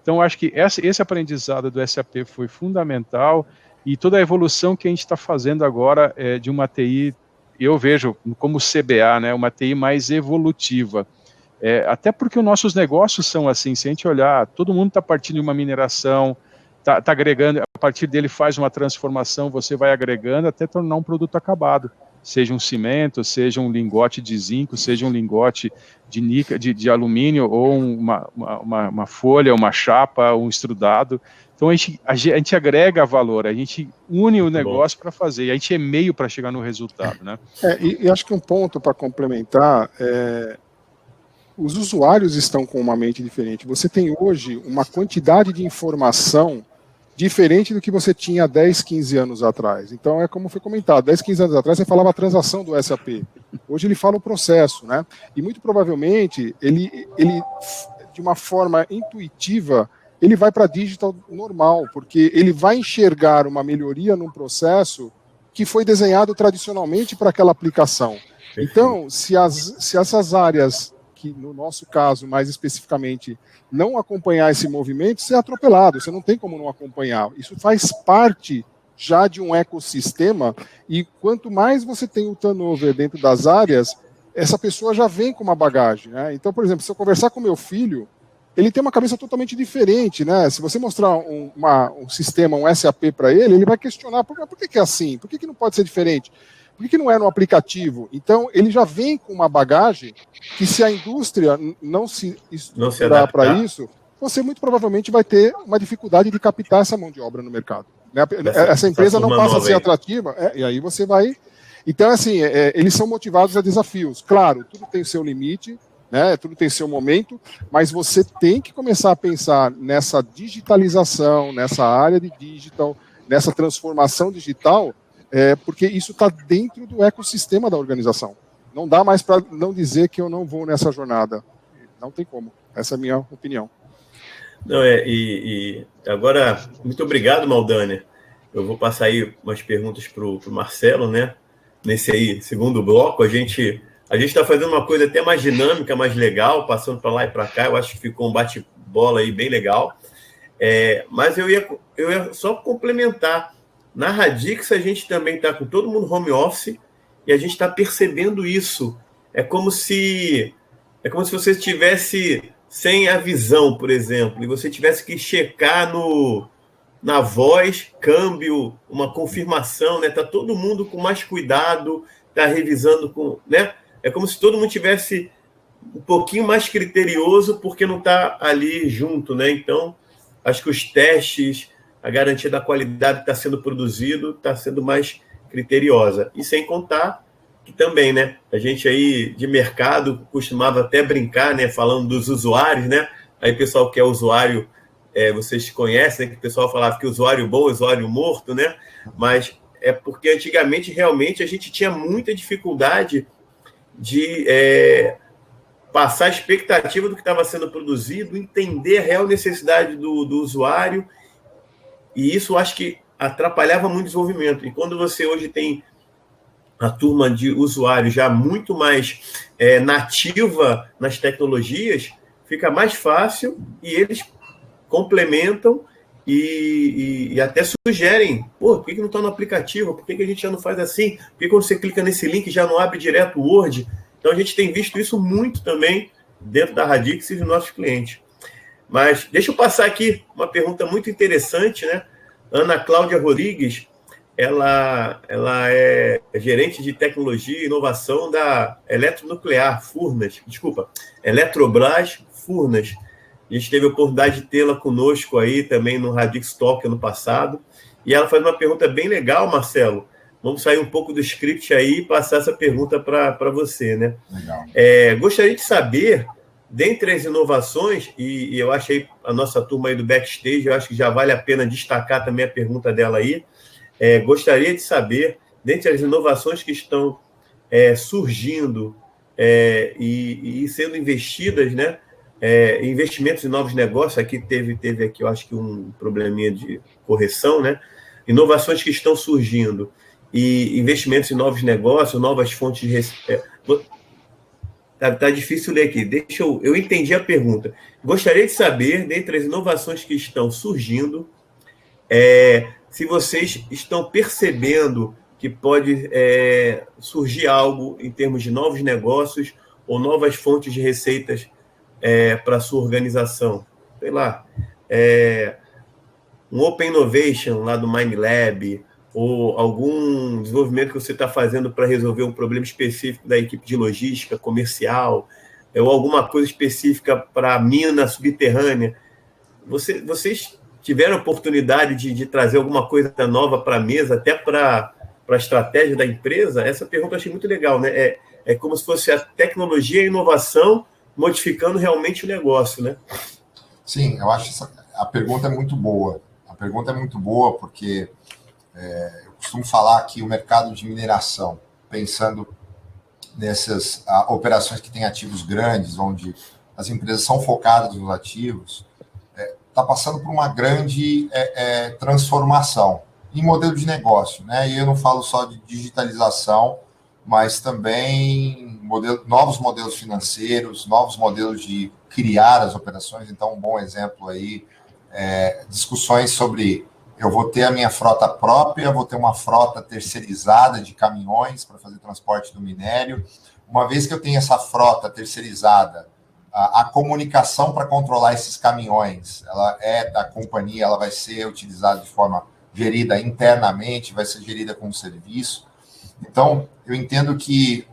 Então, acho que esse aprendizado do SAP foi fundamental e toda a evolução que a gente está fazendo agora de uma TI, eu vejo como CBA, né, uma TI mais evolutiva. Até porque os nossos negócios são assim, se a gente olhar, todo mundo está partindo de uma mineração, está agregando, a partir dele faz uma transformação, você vai agregando até tornar um produto acabado. Seja um cimento, seja um lingote de zinco, seja um lingote de níquel, de alumínio, ou uma folha, uma chapa, um extrudado. Então a gente agrega valor, a gente une o negócio para fazer, e a gente é meio para chegar no resultado, né? E acho que um ponto para complementar os usuários estão com uma mente diferente. Você tem hoje uma quantidade de informação diferente do que você tinha 10, 15 anos atrás. Então, como foi comentado, 10, 15 anos atrás você falava a transação do SAP. Hoje ele fala o processo, né? E muito provavelmente, ele de uma forma intuitiva, ele vai para digital normal, porque ele vai enxergar uma melhoria num processo que foi desenhado tradicionalmente para aquela aplicação. Então, se essas áreas, que no nosso caso, mais especificamente, não acompanhar esse movimento, você é atropelado, você não tem como não acompanhar. Isso faz parte já de um ecossistema, e quanto mais você tem o turnover dentro das áreas, essa pessoa já vem com uma bagagem, né? Então, por exemplo, se eu conversar com meu filho, ele tem uma cabeça totalmente diferente, né? Se você mostrar um sistema, um SAP para ele, ele vai questionar, por que é assim? Por que não pode ser diferente? Por que não é no aplicativo? Então, ele já vem com uma bagagem que, se a indústria não se estruturar para isso, você muito provavelmente vai ter uma dificuldade de captar essa mão de obra no mercado. Né? Essa empresa não passa a ser atrativa, e aí você vai... Então, assim, eles são motivados a desafios. Claro, tudo tem o seu limite, né? Tudo tem seu momento, mas você tem que começar a pensar nessa digitalização, nessa área de digital, nessa transformação digital, porque isso está dentro do ecossistema da organização. Não dá mais para não dizer que eu não vou nessa jornada. Não tem como. Essa é a minha opinião. Não, e agora, muito obrigado, Maldânia. Eu vou passar aí umas perguntas para o Marcelo, né? Nesse aí, segundo bloco, a gente está fazendo uma coisa até mais dinâmica, mais legal, passando para lá e para cá. Eu acho que ficou um bate-bola aí bem legal. Mas eu ia só complementar. Na Radix, a gente também está com todo mundo home office e a gente está percebendo isso. É como se você estivesse sem a visão, por exemplo, e você tivesse que checar na voz, câmbio, uma confirmação, né? Tá todo mundo com mais cuidado, tá revisando né? É como se todo mundo tivesse um pouquinho mais criterioso porque não tá ali junto, né? Então, acho que os testes, a garantia da qualidade que está sendo produzido está sendo mais criteriosa. E sem contar que também, né? A gente aí de mercado costumava até brincar, né? Falando dos usuários, né? Aí o pessoal que é usuário, vocês conhecem, né? Que o pessoal falava que usuário bom, usuário morto, né? Mas é porque antigamente realmente a gente tinha muita dificuldade de passar a expectativa do que estava sendo produzido, entender a real necessidade do usuário, e isso acho que atrapalhava muito o desenvolvimento. E quando você hoje tem a turma de usuários já muito mais nativa nas tecnologias, fica mais fácil e eles complementam e até sugerem, por que não está no aplicativo? Por que a gente já não faz assim? Por que quando você clica nesse link já não abre direto o Word? Então a gente tem visto isso muito também dentro da Radix e dos nossos clientes. Mas deixa eu passar aqui uma pergunta muito interessante, né? Ana Cláudia Rodrigues, ela é gerente de tecnologia e inovação da Eletrobras Furnas. A gente teve a oportunidade de tê-la conosco aí também no Radix Talk ano passado. E ela faz uma pergunta bem legal, Marcelo. Vamos sair um pouco do script aí e passar essa pergunta para você, né? Legal. Gostaria de saber, dentre as inovações, e eu acho aí a nossa turma aí do backstage, eu acho que já vale a pena destacar também a pergunta dela aí. Gostaria de saber, dentre as inovações que estão surgindo e sendo investidas, né? Investimentos em novos negócios, aqui teve aqui, eu acho que um probleminha de correção, né? Inovações que estão surgindo e investimentos em novos negócios, novas fontes de receita. Tá difícil ler aqui. Eu entendi a pergunta. Gostaria de saber, dentre as inovações que estão surgindo, se vocês estão percebendo que pode surgir algo em termos de novos negócios ou novas fontes de receitas para a sua organização. Sei lá, um Open Innovation lá do MindLab, ou algum desenvolvimento que você está fazendo para resolver um problema específico da equipe de logística, comercial, ou alguma coisa específica para a mina subterrânea. Vocês tiveram a oportunidade de trazer alguma coisa nova para a mesa, até para a estratégia da empresa? Essa pergunta eu achei muito legal, né? É como se fosse a tecnologia e a inovação modificando realmente o negócio, né? Sim, eu acho a pergunta é muito boa. A pergunta é muito boa porque eu costumo falar que o mercado de mineração, pensando nessas operações que têm ativos grandes, onde as empresas são focadas nos ativos, está passando por uma grande transformação em modelo de negócio, né? E eu não falo só de digitalização, mas também novos modelos financeiros, novos modelos de criar as operações. Então, um bom exemplo aí, discussões sobre eu vou ter a minha frota própria, vou ter uma frota terceirizada de caminhões para fazer transporte do minério. Uma vez que eu tenho essa frota terceirizada, a comunicação para controlar esses caminhões, ela é da companhia, ela vai ser utilizada de forma gerida internamente, vai ser gerida como serviço. Então, eu entendo que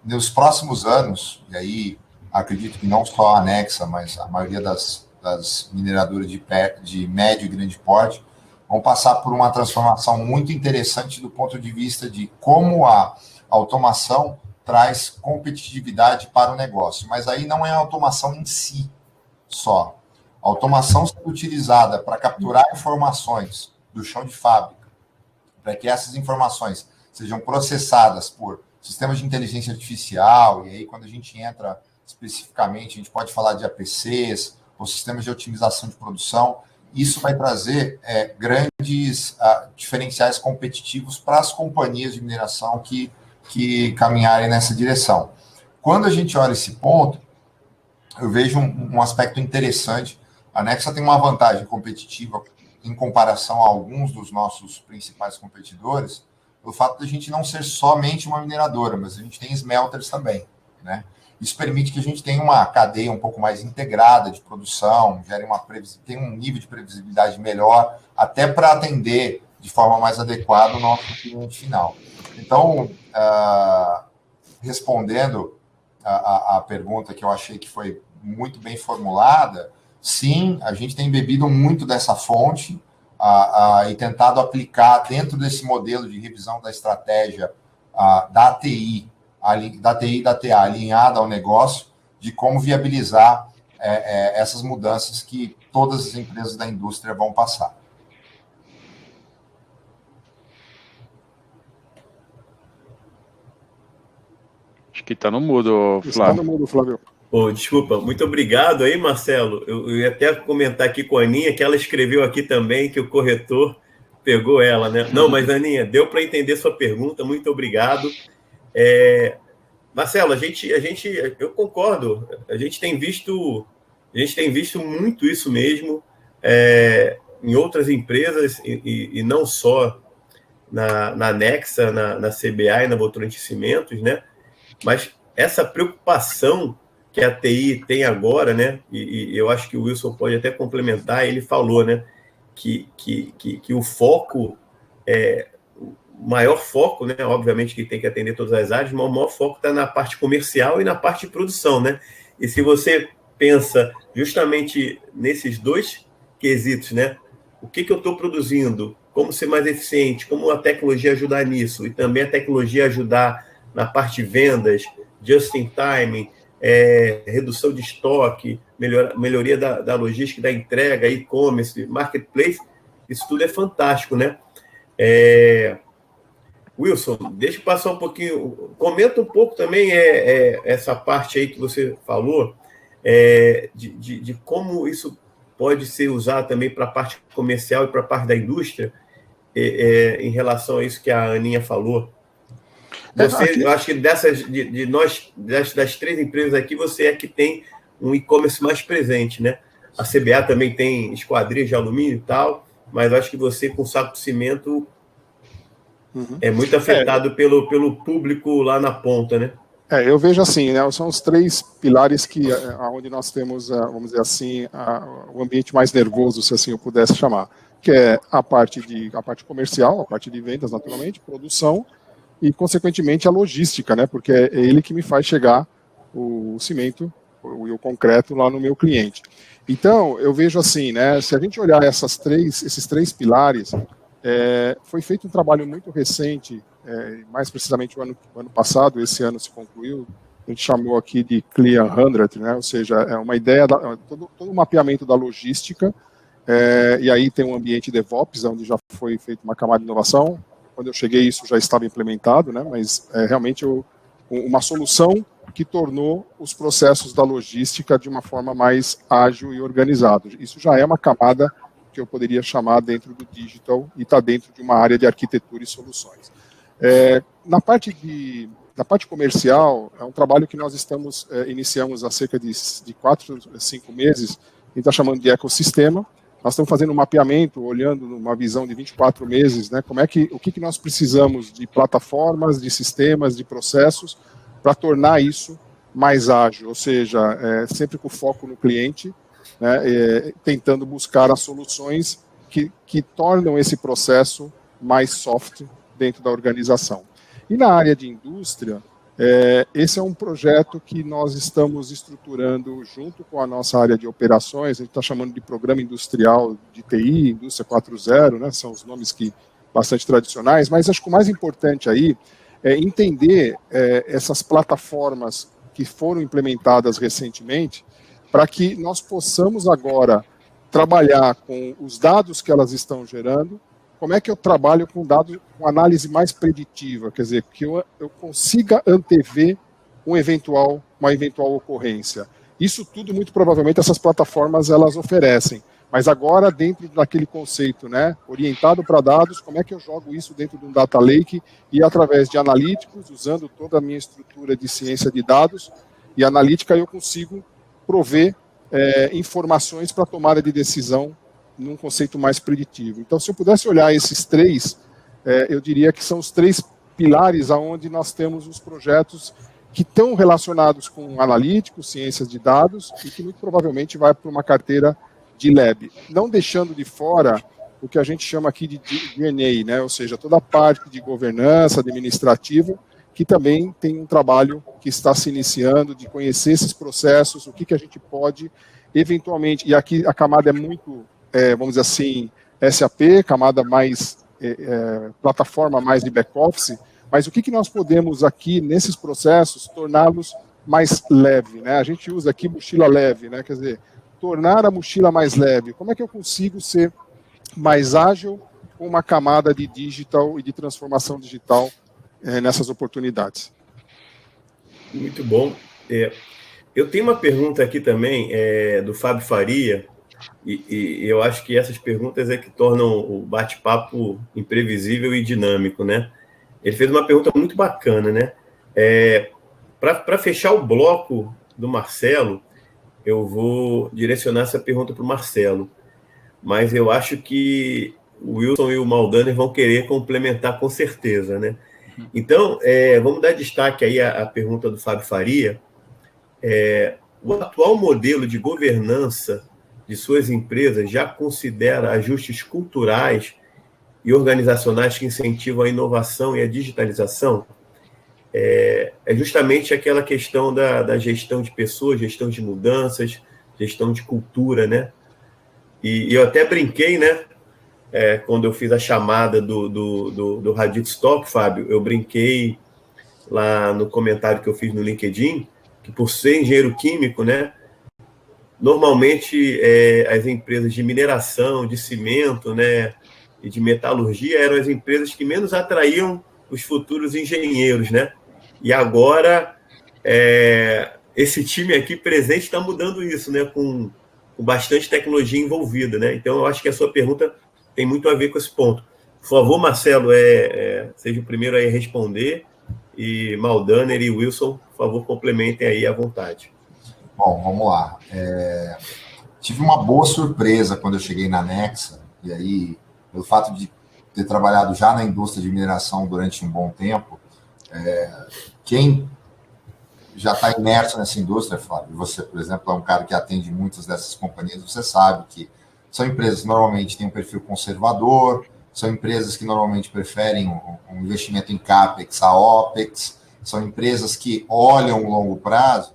nos próximos anos, e aí acredito que não só a Nexa, mas a maioria das mineradoras de médio e grande porte, vão passar por uma transformação muito interessante do ponto de vista de como a automação traz competitividade para o negócio. Mas aí não é a automação em si só. A automação sendo utilizada para capturar informações do chão de fábrica, para que essas informações sejam processadas por sistemas de inteligência artificial, e aí quando a gente entra especificamente, a gente pode falar de APCs, ou sistemas de otimização de produção, isso vai trazer grandes diferenciais competitivos para as companhias de mineração que caminharem nessa direção. Quando a gente olha esse ponto, eu vejo um aspecto interessante. A Nexa tem uma vantagem competitiva em comparação a alguns dos nossos principais competidores, pelo fato de a gente não ser somente uma mineradora, mas a gente tem smelters também, né? Isso permite que a gente tenha uma cadeia um pouco mais integrada de produção, tem um nível de previsibilidade melhor, até para atender de forma mais adequada o nosso cliente final. Então, respondendo a pergunta que eu achei que foi muito bem formulada, sim, a gente tem bebido muito dessa fonte e tentado aplicar dentro desse modelo de revisão da estratégia da TI e da TA alinhada ao negócio, de como viabilizar essas mudanças que todas as empresas da indústria vão passar. Acho que está no mudo, Flávio. Está no mudo, Flávio. Desculpa, muito obrigado aí, Marcelo. Eu ia até comentar aqui com a Aninha, que ela escreveu aqui também que o corretor pegou ela, né? Não, mas Aninha, deu para entender sua pergunta, muito obrigado. Marcelo, eu concordo, a gente tem visto muito isso mesmo em outras empresas e não só na Nexa, na CBA e na Votorantim Cimentos, né? Mas essa preocupação que a TI tem agora, né? E eu acho que o Wilson pode até complementar, ele falou, né? Que o foco o maior foco, né? Obviamente que tem que atender todas as áreas, mas o maior foco está na parte comercial e na parte de produção, né? E se você pensa justamente nesses dois quesitos, né? O que eu estou produzindo, como ser mais eficiente, como a tecnologia ajudar nisso, e também a tecnologia ajudar na parte de vendas, just in time, redução de estoque, melhoria da logística, da entrega, e-commerce, marketplace, isso tudo é fantástico, né? Wilson, deixa eu passar um pouquinho, comenta um pouco também essa parte aí que você falou, de como isso pode ser usado também para a parte comercial e para a parte da indústria, em relação a isso que a Aninha falou. Eu acho que das três empresas aqui, você é que tem um e-commerce mais presente, né? A CBA também tem esquadrias de alumínio e tal, mas eu acho que você, com saco de cimento, é muito afetado pelo público lá na ponta, né? Eu vejo assim, né? São os três pilares onde nós temos, vamos dizer assim, o ambiente mais nervoso, se assim eu pudesse chamar, que é a parte comercial, a parte de vendas, naturalmente, produção, e, consequentemente, a logística, né? Porque é ele que me faz chegar o cimento e o concreto lá no meu cliente. Então, eu vejo assim, né? Se a gente olhar esses três pilares, foi feito um trabalho muito recente, mais precisamente o ano passado, esse ano se concluiu, a gente chamou aqui de Clean 100, né? Ou seja, é uma ideia, todo o mapeamento da logística, e aí tem um ambiente DevOps, onde já foi feita uma camada de inovação. Quando eu cheguei, isso já estava implementado, né? Mas realmente uma solução que tornou os processos da logística de uma forma mais ágil e organizada. Isso já é uma camada que eu poderia chamar dentro do digital e está dentro de uma área de arquitetura e soluções. Na parte comercial, é um trabalho que nós iniciamos há cerca de 4 a 5 meses, a gente está chamando de ecossistema. Nós estamos fazendo um mapeamento, olhando numa visão de 24 meses, né, o que nós precisamos de plataformas, de sistemas, de processos, para tornar isso mais ágil, ou seja, sempre com foco no cliente, né, tentando buscar as soluções que tornam esse processo mais soft dentro da organização. E na área de indústria, esse é um projeto que nós estamos estruturando junto com a nossa área de operações, a gente está chamando de Programa Industrial de TI, Indústria 4.0, né, são os nomes bastante tradicionais, mas acho que o mais importante aí é entender essas plataformas que foram implementadas recentemente, para que nós possamos agora trabalhar com os dados que elas estão gerando. Como é que eu trabalho com dados com análise mais preditiva, quer dizer, que eu consiga antever uma eventual ocorrência. Isso tudo, muito provavelmente, essas plataformas elas oferecem. Mas agora, dentro daquele conceito, né, orientado para dados, como é que eu jogo isso dentro de um data lake e através de analíticos, usando toda a minha estrutura de ciência de dados e analítica, eu consigo prover informações para tomada de decisão num conceito mais preditivo. Então, se eu pudesse olhar esses 3, eu diria que são os 3 pilares aonde nós temos os projetos que estão relacionados com analíticos, ciências de dados, e que muito provavelmente vai para uma carteira de lab. Não deixando de fora o que a gente chama aqui de DNA, né? Ou seja, toda a parte de governança, administrativa, que também tem um trabalho que está se iniciando, de conhecer esses processos, o que a gente pode, eventualmente, e aqui a camada é muito, vamos dizer assim, SAP, camada mais, plataforma mais de back-office, mas o que nós podemos aqui, nesses processos, torná-los mais leve, né? A gente usa aqui mochila leve, né? Quer dizer, tornar a mochila mais leve. Como é que eu consigo ser mais ágil com uma camada de digital e de transformação digital nessas oportunidades? Muito bom. Eu tenho uma pergunta aqui também, do Fábio Faria, e eu acho que essas perguntas é que tornam o bate-papo imprevisível e dinâmico, né? Ele fez uma pergunta muito bacana, né? Para fechar o bloco do Marcelo, eu vou direcionar essa pergunta para o Marcelo, mas eu acho que o Wilson e o Maldaner vão querer complementar com certeza, né? Então, vamos dar destaque aí à pergunta do Fábio Faria. O atual modelo de governança de suas empresas já considera ajustes culturais e organizacionais que incentivam a inovação e a digitalização? É justamente aquela questão da gestão de pessoas, gestão de mudanças, gestão de cultura, né? E eu até brinquei, né? Quando eu fiz a chamada do Radix Talk, Fábio, eu brinquei lá no comentário que eu fiz no LinkedIn, que por ser engenheiro químico, né? Normalmente as empresas de mineração, de cimento, né? E de metalurgia eram as empresas que menos atraíam os futuros engenheiros, né? E agora, esse time aqui presente está mudando isso, né? Com bastante tecnologia envolvida, né? Então, eu acho que a sua pergunta tem muito a ver com esse ponto. Por favor, Marcelo, seja o primeiro a responder, e Maldaner e Wilson, por favor, complementem aí à vontade. Bom, vamos lá. Tive uma boa surpresa quando eu cheguei na Nexa, e aí, pelo fato de ter trabalhado já na indústria de mineração durante um bom tempo, quem já está imerso nessa indústria, Flávio, você, por exemplo, é um cara que atende muitas dessas companhias, você sabe que são empresas que normalmente têm um perfil conservador, são empresas que normalmente preferem um investimento em CAPEX a OPEX, são empresas que olham o longo prazo,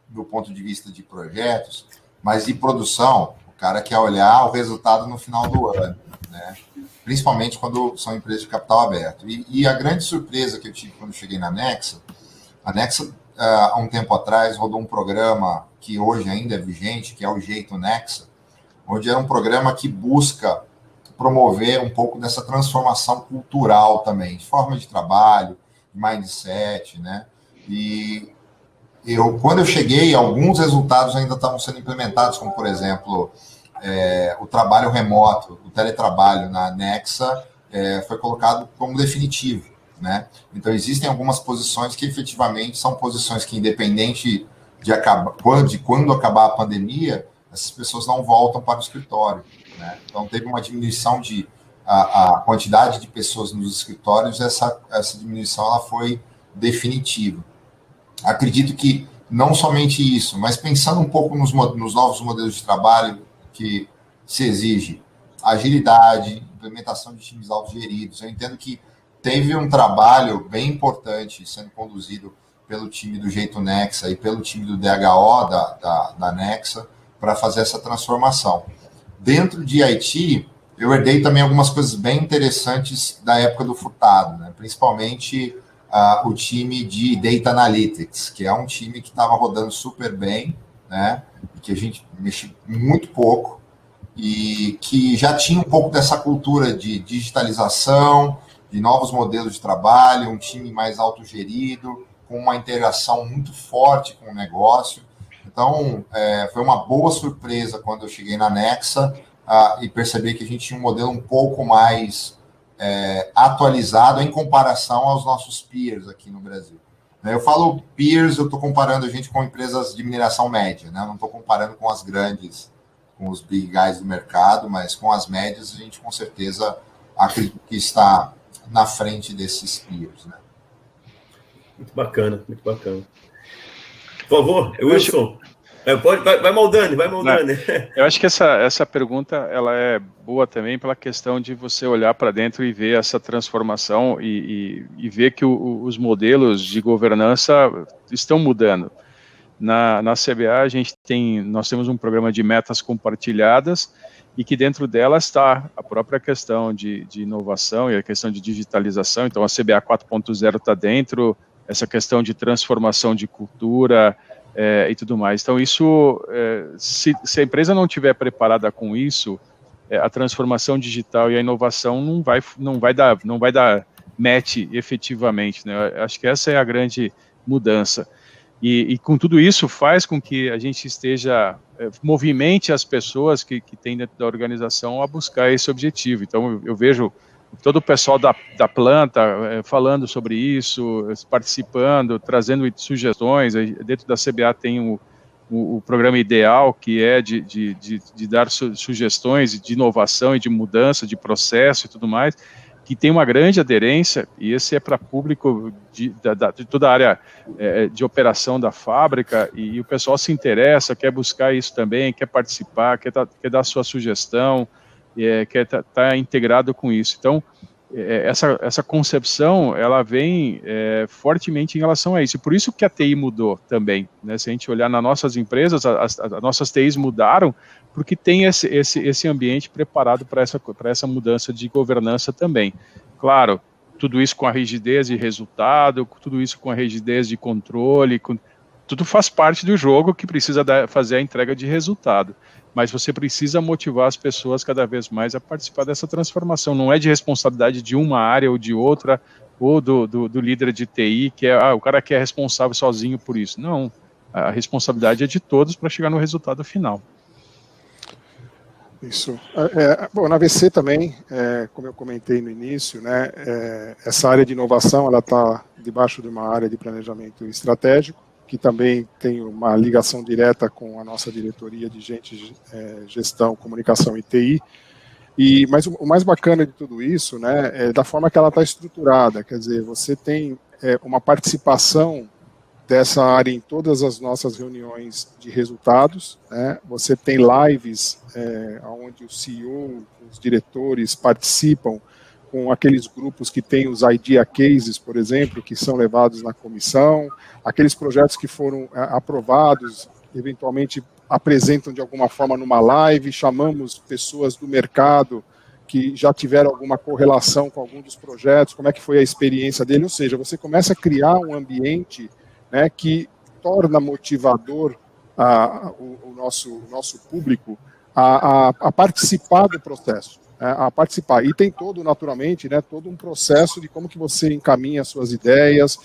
do ponto de vista de projetos, mas de produção, o cara quer olhar o resultado no final do ano, né? Principalmente quando são empresas de capital aberto. E a grande surpresa que eu tive quando cheguei na Nexa, a Nexa, há um tempo atrás, rodou um programa que hoje ainda é vigente, que é o Jeito Nexa, onde era um programa que busca promover um pouco dessa transformação cultural também, de forma de trabalho, de mindset, né? E quando eu cheguei, alguns resultados ainda estavam sendo implementados, como, por exemplo, o trabalho remoto, o teletrabalho na Nexa foi colocado como definitivo, né? Então, existem algumas posições que efetivamente são posições que, independente de quando acabar a pandemia, essas pessoas não voltam para o escritório, né? Então, teve uma diminuição a quantidade de pessoas nos escritórios, essa diminuição ela foi definitiva. Acredito que não somente isso, mas pensando um pouco nos novos modelos de trabalho que se exige agilidade, implementação de times autogeridos. Eu entendo que teve um trabalho bem importante sendo conduzido pelo time do Jeito Nexa e pelo time do DHO da Nexa para fazer essa transformação. Dentro de IT, eu herdei também algumas coisas bem interessantes da época do Furtado, né? Principalmente o time de Data Analytics, que é um time que estava rodando super bem, né? Que a gente mexe muito pouco e que já tinha um pouco dessa cultura de digitalização, de novos modelos de trabalho, um time mais autogerido, com uma integração muito forte com o negócio. Então, foi uma boa surpresa quando eu cheguei na Nexa e percebi que a gente tinha um modelo um pouco mais atualizado em comparação aos nossos peers aqui no Brasil. Eu falo peers, eu estou comparando a gente com empresas de mineração média, né? Eu não estou comparando com as grandes, com os big guys do mercado, mas com as médias a gente com certeza acredito que está na frente desses peers, né? Muito bacana, muito bacana. Por favor, Wilson. Vai moldando. Eu acho que essa pergunta ela é boa também pela questão de você olhar para dentro e ver essa transformação e ver que os modelos de governança estão mudando. Na CBA nós temos um programa de metas compartilhadas e que dentro dela está a própria questão de inovação e a questão de digitalização. Então a CBA 4.0 está dentro, essa questão de transformação de cultura, e tudo mais. Então, isso, se a empresa não estiver preparada com isso, a transformação digital e a inovação não vai dar match efetivamente, né? Acho que essa é a grande mudança. E com tudo isso faz com que a gente movimente as pessoas que tem dentro da organização a buscar esse objetivo. Então, eu vejo todo o pessoal da planta falando sobre isso, participando, trazendo sugestões. Dentro da CBA tem o programa Ideal, que é de dar sugestões de inovação e de mudança de processo e tudo mais, que tem uma grande aderência, e esse é para público de toda a área de operação da fábrica, e o pessoal se interessa, quer buscar isso também, quer participar, quer dar sua sugestão, quer estar integrado com isso. Então, essa concepção, ela vem fortemente em relação a isso. Por isso que a TI mudou também, né? Se a gente olhar nas nossas empresas, as nossas TIs mudaram, porque tem esse ambiente preparado para essa mudança de governança também. Claro, tudo isso com a rigidez de resultado, tudo isso com a rigidez de controle, tudo faz parte do jogo que precisa fazer a entrega de resultado. Mas você precisa motivar as pessoas cada vez mais a participar dessa transformação. Não é de responsabilidade de uma área ou de outra, ou do líder de TI, que o cara que é responsável sozinho por isso. Não, a responsabilidade é de todos para chegar no resultado final. Isso. Bom, na VC também, como eu comentei no início, né, essa área de inovação ela está debaixo de uma área de planejamento estratégico, que também tem uma ligação direta com a nossa diretoria de gestão, comunicação e TI. Mas o mais bacana de tudo isso, né, é da forma que ela está estruturada. Quer dizer, você tem uma participação dessa área em todas as nossas reuniões de resultados, né? Você tem lives onde o CEO, os diretores participam com aqueles grupos que têm os idea cases, por exemplo, que são levados na comissão, aqueles projetos que foram aprovados, eventualmente apresentam de alguma forma numa live, chamamos pessoas do mercado que já tiveram alguma correlação com algum dos projetos, como é que foi a experiência dele, ou seja, você começa a criar um ambiente, né, que torna motivador o nosso público a participar do processo, a participar. E tem todo, naturalmente, né, todo um processo de como que você encaminha as suas ideias,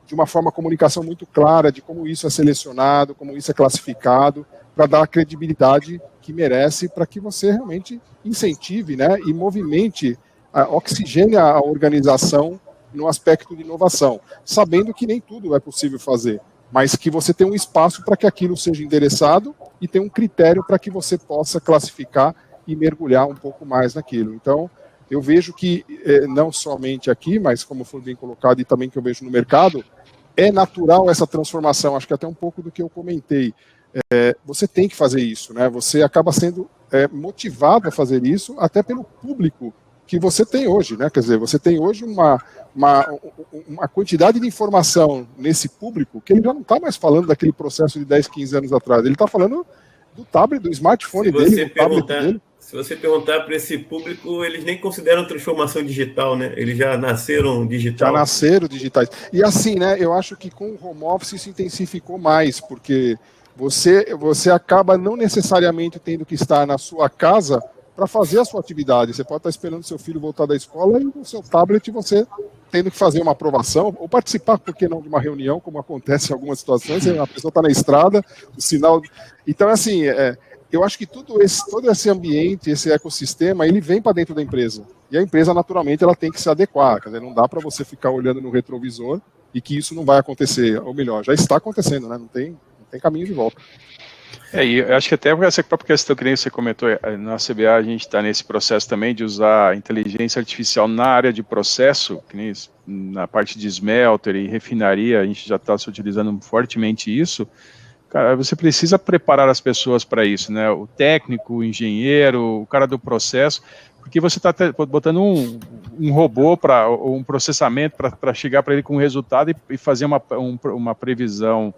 de uma forma comunicação muito clara de como isso é selecionado, como isso é classificado, para dar a credibilidade que merece, para que você realmente incentive, né, e movimente oxigena a organização no aspecto de inovação, sabendo que nem tudo é possível fazer, mas que você tem um espaço para que aquilo seja endereçado e tem um critério para que você possa classificar e mergulhar um pouco mais naquilo. Então, eu vejo que, não somente aqui, mas como foi bem colocado e também que eu vejo no mercado, é natural essa transformação, acho que até um pouco do que eu comentei. Você tem que fazer isso, né? Você acaba sendo motivado a fazer isso, até pelo público que você tem hoje, né? Quer dizer, você tem hoje uma quantidade de informação nesse público que ele já não está mais falando daquele processo de 10, 15 anos atrás, ele está falando do tablet, do smartphone dele, do tablet dele. Se você perguntar para esse público, eles nem consideram transformação digital, né? Eles já nasceram digital. Já nasceram digitais. E assim, né? Eu acho que com o home office isso intensificou mais, porque você acaba não necessariamente tendo que estar na sua casa para fazer a sua atividade. Você pode estar esperando seu filho voltar da escola e no seu tablet você tendo que fazer uma aprovação ou participar, por que não, de uma reunião, como acontece em algumas situações, a pessoa está na estrada, o sinal... Então, assim, eu acho que todo esse ambiente, esse ecossistema, ele vem para dentro da empresa. E a empresa, naturalmente, ela tem que se adequar. Quer dizer, não dá para você ficar olhando no retrovisor e que isso não vai acontecer. Ou melhor, já está acontecendo, né? Não tem caminho de volta. E eu acho que até essa própria questão que nem você comentou, na CBA a gente está nesse processo também de usar inteligência artificial na área de processo, que nem na parte de smelter e refinaria, a gente já está se utilizando fortemente isso. Cara, você precisa preparar as pessoas para isso, né? O técnico, o engenheiro, o cara do processo, porque você está botando um robô ou um processamento para chegar para ele com um resultado e fazer uma previsão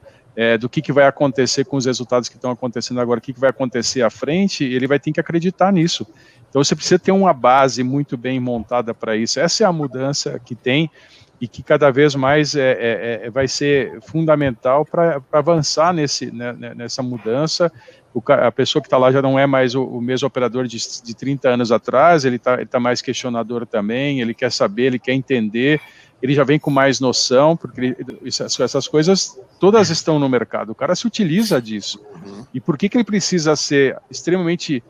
do que vai acontecer com os resultados que estão acontecendo agora, o que vai acontecer à frente, ele vai ter que acreditar nisso. Então você precisa ter uma base muito bem montada para isso. Essa é a mudança que tem e que cada vez mais vai ser fundamental para avançar nessa mudança. A pessoa que está lá já não é mais o mesmo operador de 30 anos atrás, ele tá mais questionador também, ele quer saber, ele quer entender, ele já vem com mais noção, porque essas coisas todas estão no mercado, o cara se utiliza disso. E por que ele precisa ser extremamente...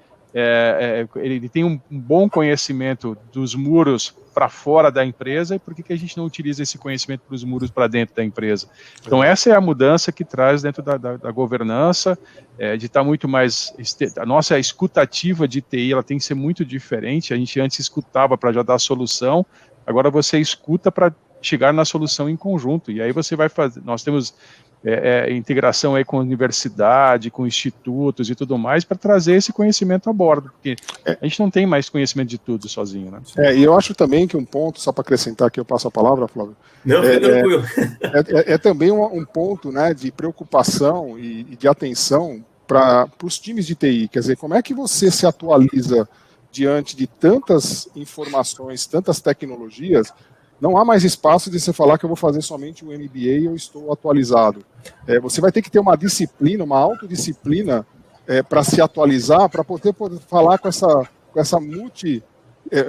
ele tem um bom conhecimento dos muros para fora da empresa, e por que a gente não utiliza esse conhecimento para os muros para dentro da empresa? Então essa é a mudança que traz dentro da governança, de estar muito mais... A nossa escutativa de TI, ela tem que ser muito diferente. A gente antes escutava para já dar a solução, agora você escuta para chegar na solução em conjunto, e aí você vai fazer... Nós temos integração aí com a universidade, com institutos e tudo mais, para trazer esse conhecimento a bordo, porque a gente não tem mais conhecimento de tudo sozinho, né? E eu acho também que um ponto, só para acrescentar aqui, eu passo a palavra, Flávio. Não, fica tranquilo. É também um ponto, né, de preocupação e de atenção para os times de TI. Quer dizer, como é que você se atualiza diante de tantas informações, tantas tecnologias? Não há mais espaço de você falar que eu vou fazer somente um MBA e eu estou atualizado. Você vai ter que ter uma disciplina, uma autodisciplina para se atualizar, para poder falar com essa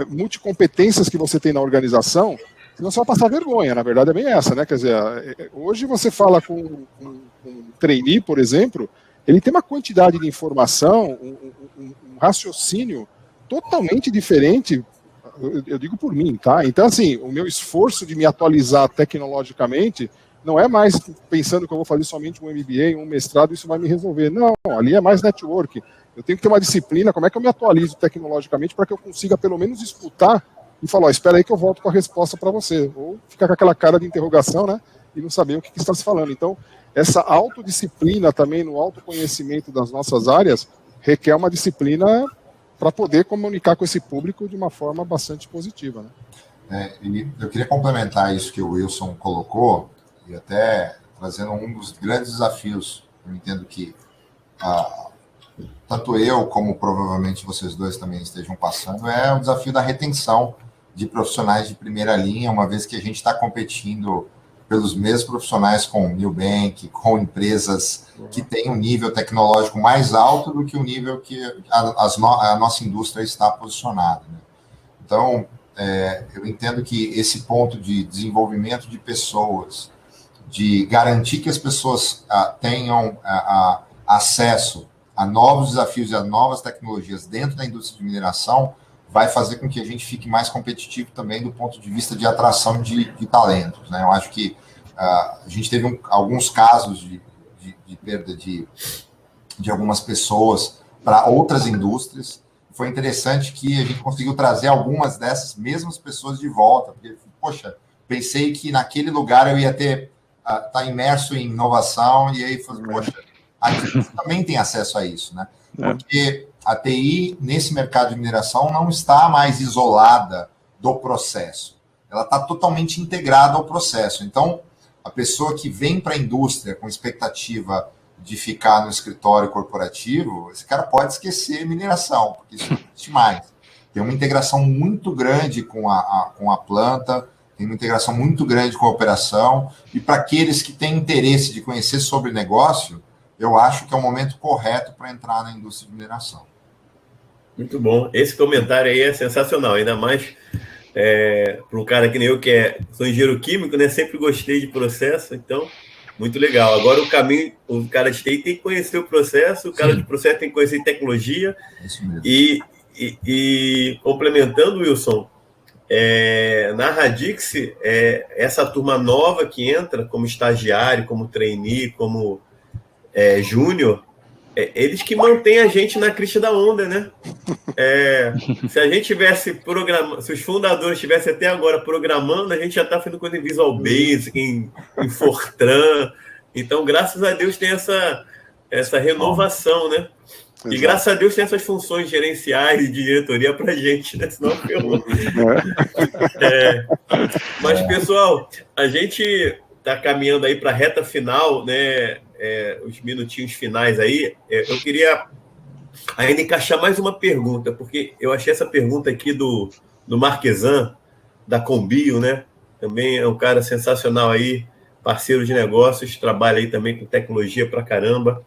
multicompetências que você tem na organização, senão você vai passar vergonha. Na verdade é bem essa, né? Quer dizer, hoje você fala com um trainee, por exemplo, ele tem uma quantidade de informação, um raciocínio totalmente diferente. Eu digo por mim, tá? Então, assim, o meu esforço de me atualizar tecnologicamente não é mais pensando que eu vou fazer somente um MBA, um mestrado, isso vai me resolver. Não, ali é mais network. Eu tenho que ter uma disciplina, como é que eu me atualizo tecnologicamente para que eu consiga pelo menos escutar e falar, espera aí que eu volto com a resposta para você. Ou ficar com aquela cara de interrogação, né? E não saber o que está se falando. Então, essa autodisciplina também no autoconhecimento das nossas áreas requer uma disciplina para poder comunicar com esse público de uma forma bastante positiva, né? Eu queria complementar isso que o Wilson colocou, e até trazendo um dos grandes desafios, eu entendo que tanto eu como provavelmente vocês dois também estejam passando, é o desafio da retenção de profissionais de primeira linha, uma vez que a gente está competindo pelos mesmos profissionais com o Nubank, com empresas que têm um nível tecnológico mais alto do que o nível que a nossa indústria está posicionada, né? Então, eu entendo que esse ponto de desenvolvimento de pessoas, de garantir que as pessoas tenham acesso a novos desafios e a novas tecnologias dentro da indústria de mineração, vai fazer com que a gente fique mais competitivo também do ponto de vista de atração de talentos, né? Eu acho que a gente teve alguns casos de perda de algumas pessoas para outras indústrias. Foi interessante que a gente conseguiu trazer algumas dessas mesmas pessoas de volta, porque, poxa, pensei que naquele lugar eu ia ter tá imerso em inovação, e aí falei, poxa, aqui você também tem acesso a isso, né? Porque a TI, nesse mercado de mineração, não está mais isolada do processo. Ela está totalmente integrada ao processo. Então, a pessoa que vem para a indústria com expectativa de ficar no escritório corporativo, esse cara pode esquecer mineração, porque isso não existe mais. Tem uma integração muito grande com a planta, tem uma integração muito grande com a operação, e para aqueles que têm interesse de conhecer sobre negócio, eu acho que é o momento correto para entrar na indústria de mineração. Muito bom. Esse comentário aí é sensacional, ainda mais para um cara que nem eu, sou engenheiro químico, né? Sempre gostei de processo, então, muito legal. Agora o cara de TI tem que conhecer o processo, o cara de processo tem que conhecer tecnologia. Isso mesmo. E complementando, Wilson, na Radix, essa turma nova que entra como estagiário, como trainee, como júnior, eles que mantêm a gente na crista da onda, né? Se a gente tivesse programando, se os fundadores estivessem até agora programando, a gente já está fazendo coisa em Visual Basic, em Fortran. Então, graças a Deus, tem essa renovação, né? E graças a Deus tem essas funções gerenciais e de diretoria para a gente, né? Senão ferrou. Mas, pessoal, a gente está caminhando aí para a reta final, né? Os minutinhos finais aí. Eu queria ainda encaixar mais uma pergunta, porque eu achei essa pergunta aqui do Marquesan, da Combio, né? Também é um cara sensacional aí, parceiro de negócios, trabalha aí também com tecnologia pra caramba.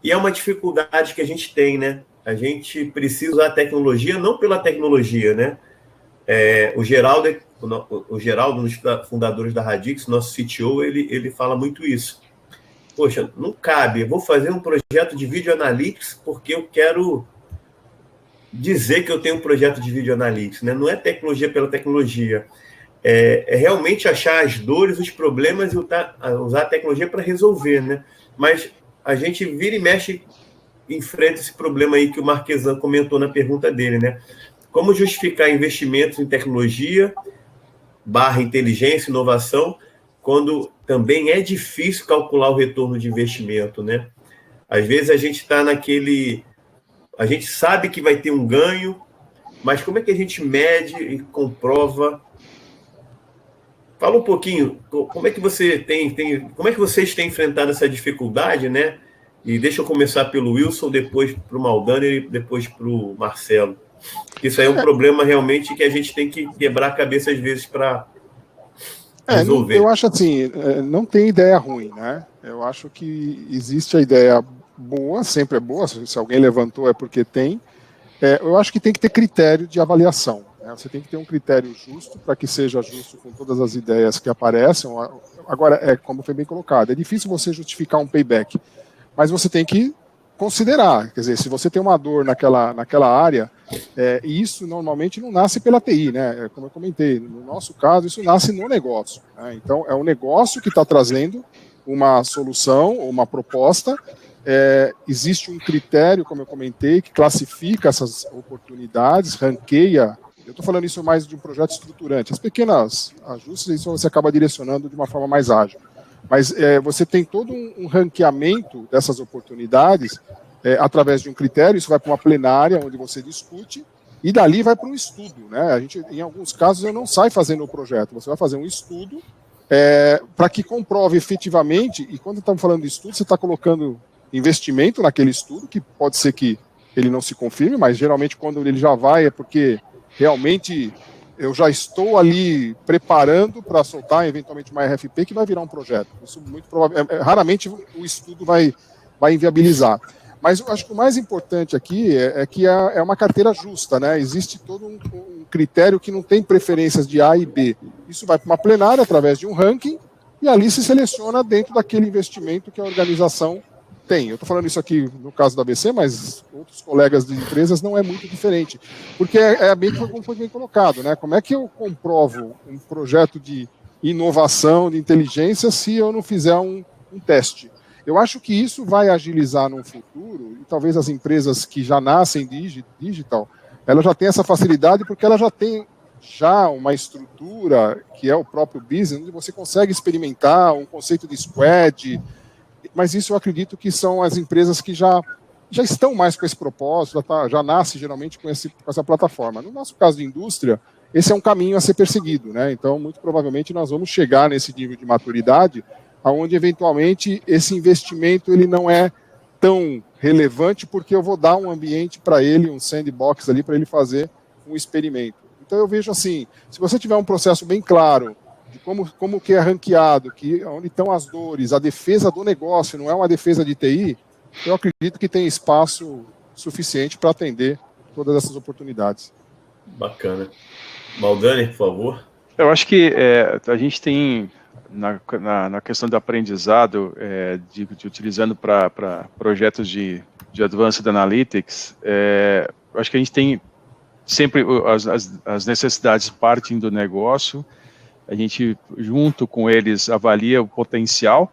E é uma dificuldade que a gente tem, né? A gente precisa usar a tecnologia, não pela tecnologia, né? O Geraldo, um dos fundadores da Radix, nosso CTO, ele fala muito isso. Poxa, não cabe, eu vou fazer um projeto de Video Analytics porque eu quero dizer que eu tenho um projeto de Video Analytics, né? Não é tecnologia pela tecnologia. É realmente achar as dores, os problemas e usar a tecnologia para resolver, né? Mas a gente vira e mexe, enfrenta esse problema aí que o Marquesan comentou na pergunta dele, né? Como justificar investimentos em tecnologia / inteligência, inovação, quando também é difícil calcular o retorno de investimento, né? Às vezes a gente está a gente sabe que vai ter um ganho, mas como é que a gente mede e comprova? Fala um pouquinho, como é que como é que vocês têm enfrentado essa dificuldade, né? E deixa eu começar pelo Wilson, depois para o Maldani e depois para o Marcelo. Isso aí é um problema realmente que a gente tem que quebrar a cabeça às vezes para resolver. Eu acho assim, não tem ideia ruim, né? Eu acho que existe a ideia boa, sempre é boa, se alguém levantou é porque tem. Eu acho que tem que ter critério de avaliação. Você tem que ter um critério justo para que seja justo com todas as ideias que aparecem. Agora, como foi bem colocado, é difícil você justificar um payback, mas você tem que considerar. Quer dizer, se você tem uma dor naquela área, e isso normalmente não nasce pela TI, né? Como eu comentei, no nosso caso, isso nasce no negócio. Né? Então, é o negócio que está trazendo uma solução, uma proposta. Existe um critério, como eu comentei, que classifica essas oportunidades, ranqueia. Eu estou falando isso mais de um projeto estruturante. As pequenas ajustes, isso você acaba direcionando de uma forma mais ágil. Mas você tem todo um ranqueamento dessas oportunidades através de um critério. Isso vai para uma plenária, onde você discute, e dali vai para um estudo. Né? A gente, em alguns casos, eu não saio fazendo o projeto. Você vai fazer um estudo para que comprove efetivamente, e quando estamos falando de estudo, você está colocando investimento naquele estudo, que pode ser que ele não se confirme, mas geralmente quando ele já vai é porque realmente eu já estou ali preparando para soltar eventualmente uma RFP que vai virar um projeto. Isso muito provável, raramente o estudo vai inviabilizar. Mas eu acho que o mais importante aqui é que é uma carteira justa, né? Existe todo um critério que não tem preferências de A e B. Isso vai para uma plenária através de um ranking e ali se seleciona dentro daquele investimento que a organização Tem. Eu estou falando isso aqui no caso da ABC, mas outros colegas de empresas não é muito diferente. Porque é bem como foi bem colocado, né? Como é que eu comprovo um projeto de inovação, de inteligência, se eu não fizer um teste? Eu acho que isso vai agilizar no futuro, e talvez as empresas que já nascem digital, ela já tem essa facilidade porque ela já tem uma estrutura, que é o próprio business, onde você consegue experimentar um conceito de squad, mas isso eu acredito que são as empresas que já estão mais com esse propósito, já nasce geralmente com essa plataforma. No nosso caso de indústria, esse é um caminho a ser perseguido, né? Então, muito provavelmente, nós vamos chegar nesse nível de maturidade, onde, eventualmente, esse investimento ele não é tão relevante, porque eu vou dar um ambiente para ele, um sandbox ali, para ele fazer um experimento. Então, eu vejo assim, se você tiver um processo bem claro de como que é ranqueado, onde estão as dores, a defesa do negócio, não é uma defesa de TI, eu acredito que tem espaço suficiente para atender todas essas oportunidades. Bacana. Maldani, por favor. Eu acho que a gente tem, na questão do aprendizado, de utilizando para projetos de Advanced Analytics, eu acho que a gente tem sempre as necessidades partem do negócio, a gente, junto com eles, avalia o potencial,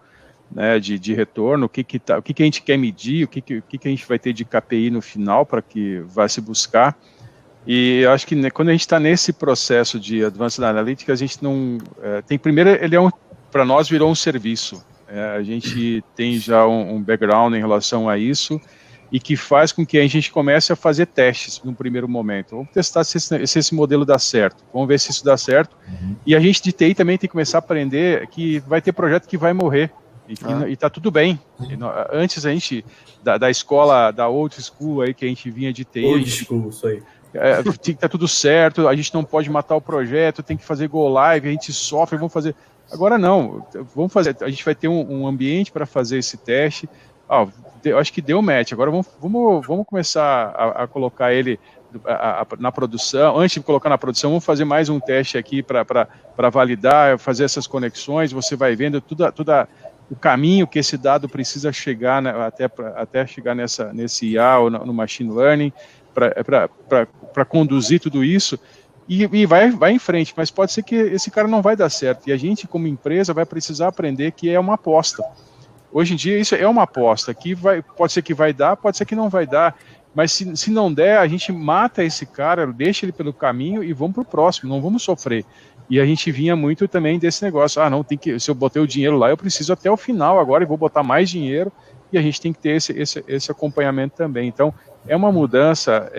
né, de retorno, o que a gente quer medir, o que a gente vai ter de KPI no final para que vá se buscar. E eu acho que, né, quando a gente está nesse processo de Advanced Analytics, a gente não... primeiro, ele para nós virou um serviço. A gente tem já um background em relação a isso, e que faz com que a gente comece a fazer testes no primeiro momento. Vamos testar se esse modelo dá certo, vamos ver se isso dá certo. E a gente de TI também tem que começar a aprender que vai ter projeto que vai morrer, e está tudo bem. Antes a gente, da escola, da old school aí que a gente vinha de TI, Old school, isso aí. Tem que estar tudo certo, a gente não pode matar o projeto, tem que fazer go live, a gente sofre, vamos fazer... Agora não, vamos fazer, a gente vai ter um ambiente para fazer esse teste. Eu acho que deu match, agora vamos começar a colocar ele na produção. Antes de colocar na produção, vamos fazer mais um teste aqui para validar, fazer essas conexões. Você vai vendo tudo o caminho que esse dado precisa chegar, né, até chegar nesse IA ou no machine learning, para conduzir tudo isso, e vai em frente. Mas pode ser que esse cara não vai dar certo, e a gente, como empresa, vai precisar aprender que é uma aposta. Hoje em dia, isso é uma aposta, pode ser que vai dar, pode ser que não vai dar, mas se não der, a gente mata esse cara, deixa ele pelo caminho e vamos para o próximo, não vamos sofrer. E a gente vinha muito também desse negócio, se eu botei o dinheiro lá, eu preciso até o final agora e vou botar mais dinheiro, e a gente tem que ter esse acompanhamento também. Então, é uma mudança,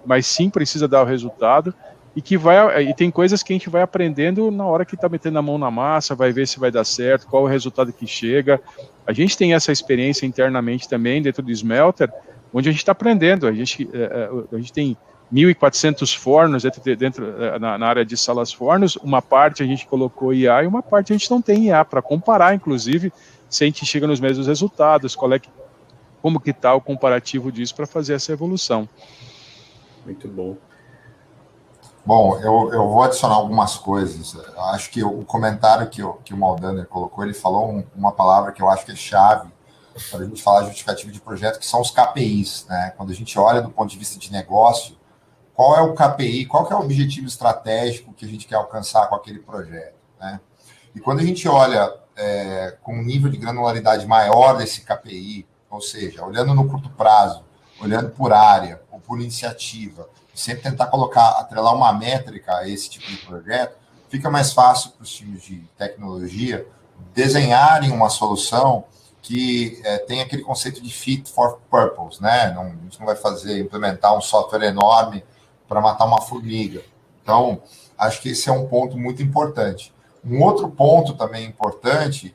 mas sim precisa dar o resultado, e tem coisas que a gente vai aprendendo na hora que está metendo a mão na massa, vai ver se vai dar certo, qual é o resultado que chega. A gente tem essa experiência internamente também dentro do Smelter, onde a gente está aprendendo. A gente tem 1.400 fornos na área de salas fornos, uma parte a gente colocou IA e uma parte a gente não tem IA, para comparar, inclusive, se a gente chega nos mesmos resultados, como que está o comparativo disso para fazer essa evolução. Muito bom. Bom, eu vou adicionar algumas coisas. Eu acho que o comentário que o Maldani colocou, ele falou uma palavra que eu acho que é chave para a gente falar de justificativo de projeto, que são os KPIs, né? Quando a gente olha do ponto de vista de negócio, qual é o KPI, qual que é o objetivo estratégico que a gente quer alcançar com aquele projeto, né? E quando a gente olha com um nível de granularidade maior desse KPI, ou seja, olhando no curto prazo, olhando por área ou por iniciativa, sempre tentar atrelar uma métrica a esse tipo de projeto, fica mais fácil para os times de tecnologia desenharem uma solução que tem aquele conceito de fit for purpose, né? A gente não vai implementar um software enorme para matar uma formiga. Então, acho que esse é um ponto muito importante. Um outro ponto também importante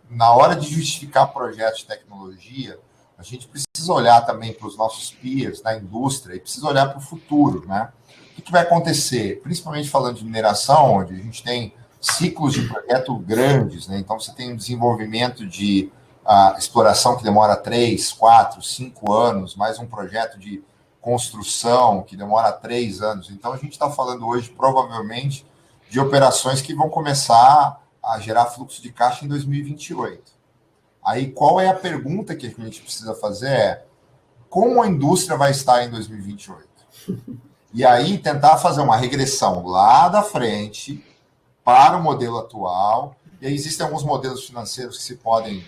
na hora de justificar projetos de tecnologia, a gente precisa olhar também para os nossos peers na indústria e precisa olhar para o futuro, né? O que vai acontecer? Principalmente falando de mineração, onde a gente tem ciclos de projeto grandes, né? Então, você tem um desenvolvimento de exploração que demora 3, 4, 5 anos, mais um projeto de construção que demora 3 anos. Então, a gente está falando hoje, provavelmente, de operações que vão começar a gerar fluxo de caixa em 2028. Aí, qual é a pergunta que a gente precisa fazer é como a indústria vai estar em 2028? E aí, tentar fazer uma regressão lá da frente para o modelo atual. E aí existem alguns modelos financeiros que se podem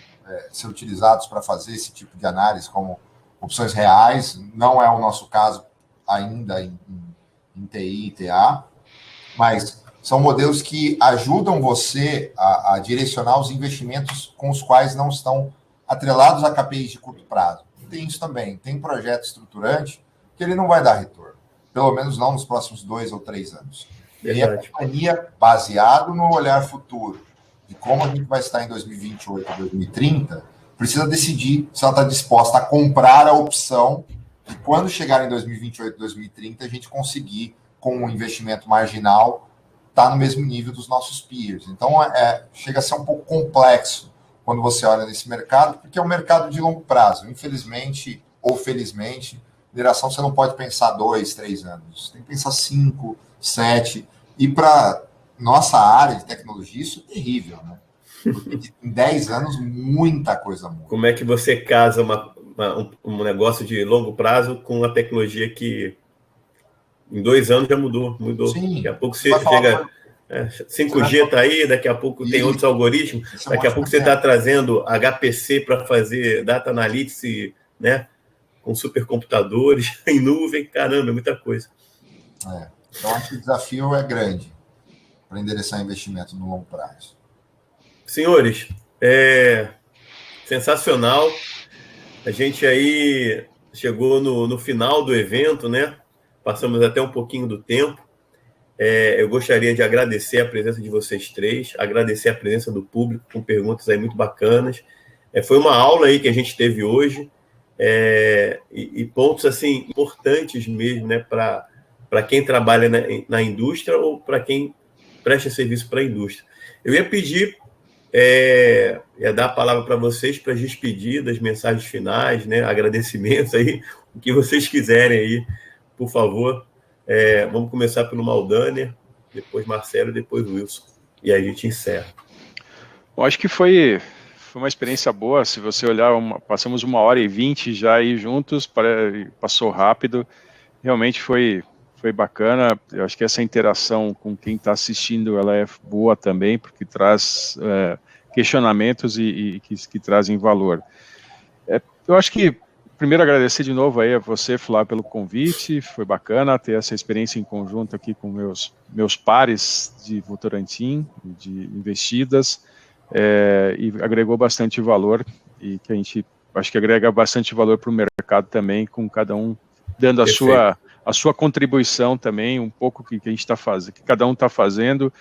ser utilizados para fazer esse tipo de análise, como opções reais. Não é o nosso caso ainda em TI e TA, mas são modelos que ajudam você a direcionar os investimentos com os quais não estão atrelados a KPIs de curto prazo. Tem isso também. Tem projeto estruturante que ele não vai dar retorno, pelo menos não nos próximos 2 ou 3 anos. E a companhia, baseado no olhar futuro, de como a gente vai estar em 2028 ou 2030, precisa decidir se ela está disposta a comprar a opção de quando chegar em 2028, 2030, a gente conseguir, com um investimento marginal, estar no mesmo nível dos nossos peers. Então, chega a ser um pouco complexo quando você olha nesse mercado, porque é um mercado de longo prazo. Infelizmente ou felizmente, mineração você não pode pensar 2, 3 anos. Você tem que pensar 5, 7. E para nossa área de tecnologia, isso é terrível, né? Porque em 10 anos, muita coisa muda. Como é que você casa um negócio de longo prazo com uma tecnologia que em 2 anos já mudou? Sim, daqui a pouco você chega... 5G está aí, daqui a pouco tem outros algoritmos, daqui a pouco você está trazendo HPC para fazer data analytics, né, com supercomputadores em nuvem, caramba, é muita coisa. Então, acho que o desafio é grande para endereçar investimento no longo prazo. Senhores, sensacional. A gente aí chegou no final do evento, né? Passamos até um pouquinho do tempo. Eu gostaria de agradecer a presença de vocês três, agradecer a presença do público com perguntas aí muito bacanas. Foi uma aula aí que a gente teve hoje, e pontos assim importantes mesmo, né, para quem trabalha na indústria ou para quem presta serviço para a indústria. Eu ia pedir, ia dar a palavra para vocês para despedir das mensagens finais, né, agradecimentos aí, o que vocês quiserem aí, por favor. Vamos começar pelo Maldaner, depois Marcelo, depois Wilson. E aí a gente encerra. Eu acho que foi uma experiência boa. Se você olhar, passamos 1h20 já aí juntos, passou rápido. Realmente foi bacana. Eu acho que essa interação com quem está assistindo ela é boa também, porque traz questionamentos e que trazem valor. Eu acho que primeiro, agradecer de novo aí a você, Flávio, pelo convite. Foi bacana ter essa experiência em conjunto aqui com meus pares de Votorantim, de investidas, e agregou bastante valor, e que a gente acho que agrega bastante valor para o mercado também, com cada um dando a sua contribuição também, um pouco que a gente está fazendo, que cada um está fazendo.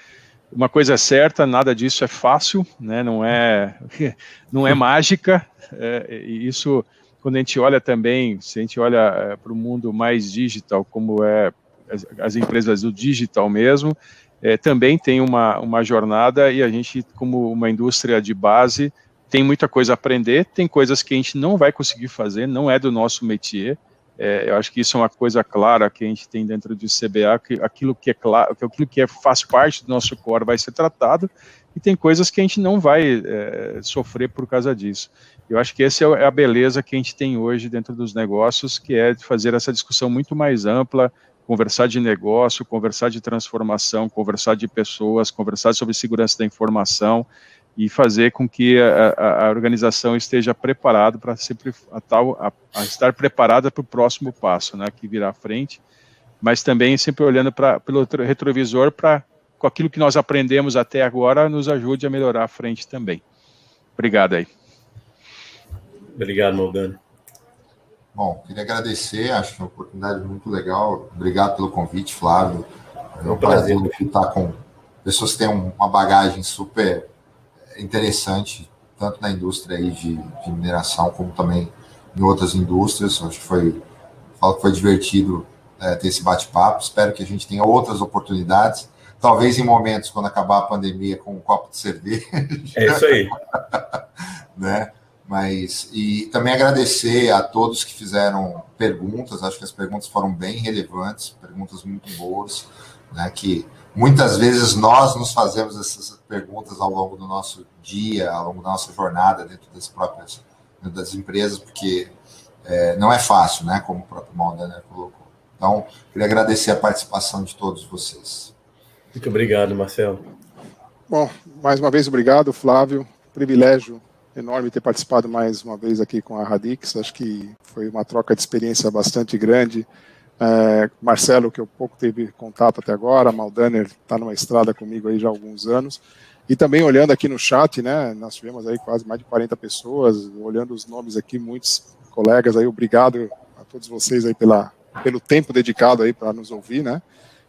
Uma coisa é certa, nada disso é fácil, né? Não é mágica, e isso... Quando a gente olha também, se a gente olha para o mundo mais digital, como as empresas do digital mesmo, também tem uma jornada, e a gente, como uma indústria de base, tem muita coisa a aprender, tem coisas que a gente não vai conseguir fazer, não é do nosso métier. Eu acho que isso é uma coisa clara que a gente tem dentro do CBA, que aquilo que é claro, aquilo que faz parte do nosso core vai ser tratado, e tem coisas que a gente não vai sofrer por causa disso. Eu acho que essa é a beleza que a gente tem hoje dentro dos negócios, que é de fazer essa discussão muito mais ampla, conversar de negócio, conversar de transformação, conversar de pessoas, conversar sobre segurança da informação, e fazer com que a organização esteja preparada para sempre estar preparada para o próximo passo, né, que virá à frente, mas também sempre olhando pelo retrovisor, com aquilo que nós aprendemos até agora, nos ajude a melhorar à frente também. Obrigado aí. Obrigado, Maldaner. Bom, queria agradecer, acho que é uma oportunidade muito legal. Obrigado pelo convite, Flávio. É um prazer estar com pessoas que têm uma bagagem super interessante, tanto na indústria aí de mineração, como também em outras indústrias. Acho que foi divertido ter esse bate-papo. Espero que a gente tenha outras oportunidades, talvez em momentos quando acabar a pandemia com um copo de cerveja. É isso aí. Né? E também agradecer a todos que fizeram perguntas, acho que as perguntas foram bem relevantes, perguntas muito boas, né, que muitas vezes nós nos fazemos essas perguntas ao longo do nosso dia, ao longo da nossa jornada dentro das empresas, porque não é fácil, né, como o próprio Maldaner colocou. Então, queria agradecer a participação de todos vocês. Muito obrigado, Marcelo. Bom, mais uma vez, obrigado, Flávio. Privilégio enorme ter participado mais uma vez aqui com a Radix. Acho que foi uma troca de experiência bastante grande. Marcelo, que eu pouco teve contato até agora, Maldaner está numa estrada comigo aí já há alguns anos. E também olhando aqui no chat, né, nós tivemos aí quase mais de 40 pessoas, olhando os nomes aqui, muitos colegas aí, obrigado a todos vocês aí pelo tempo dedicado aí para nos ouvir, né?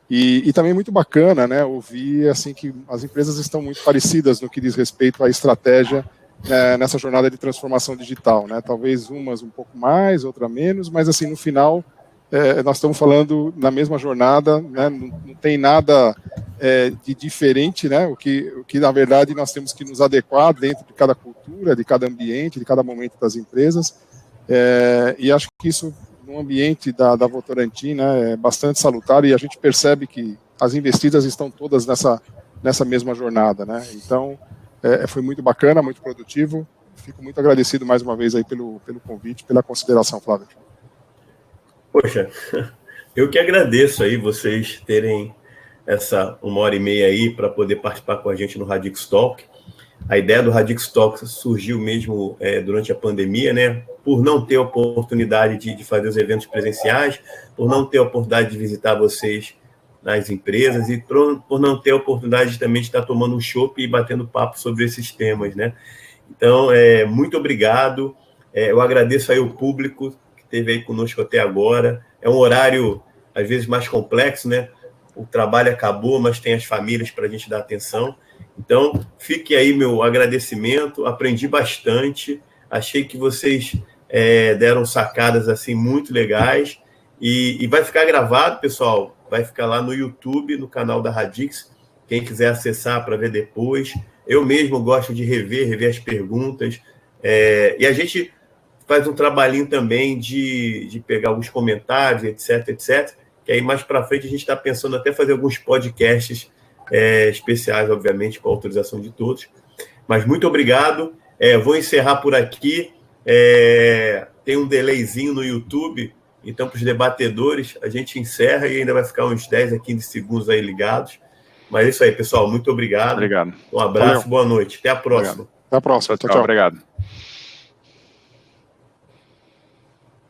E também muito bacana, né, ouvir assim que as empresas estão muito parecidas no que diz respeito à estratégia nessa jornada de transformação digital, né? Talvez umas um pouco mais, outra menos, mas assim no final nós estamos falando na mesma jornada, né? Não tem nada de diferente, né? O que na verdade nós temos que nos adequar dentro de cada cultura, de cada ambiente, de cada momento das empresas. E acho que isso no ambiente da Votorantim, né, é bastante salutar, e a gente percebe que as investidas estão todas nessa mesma jornada, né? Então foi muito bacana, muito produtivo. Fico muito agradecido mais uma vez aí pelo convite, pela consideração, Flávio. Poxa, eu que agradeço aí vocês terem essa 1h30 aí para poder participar com a gente no Radix Talk. A ideia do Radix Talk surgiu mesmo durante a pandemia, né? Por não ter a oportunidade de fazer os eventos presenciais, por não ter a oportunidade de visitar vocês nas empresas e por não ter a oportunidade também de estar tomando um chopp e batendo papo sobre esses temas, né? Então, muito obrigado. Eu agradeço aí o público que esteve aí conosco até agora. É um horário, às vezes, mais complexo, né? O trabalho acabou, mas tem as famílias para a gente dar atenção. Então, fique aí meu agradecimento. Aprendi bastante. Achei que vocês deram sacadas assim muito legais. E vai ficar gravado, pessoal. Vai ficar lá no YouTube, no canal da Radix. Quem quiser acessar para ver depois. Eu mesmo gosto de rever as perguntas. E a gente faz um trabalhinho também de pegar alguns comentários, etc. Que aí mais para frente a gente está pensando até fazer alguns podcasts especiais, obviamente, com a autorização de todos. Mas muito obrigado. Vou encerrar por aqui. Tem um delayzinho no YouTube, então para os debatedores a gente encerra e ainda vai ficar uns 10 a 15 segundos aí ligados. Mas é isso aí, pessoal. Muito obrigado. Obrigado. Um abraço, Valeu. Boa noite. Até a próxima. Obrigado. Até a próxima. Tchau. Obrigado.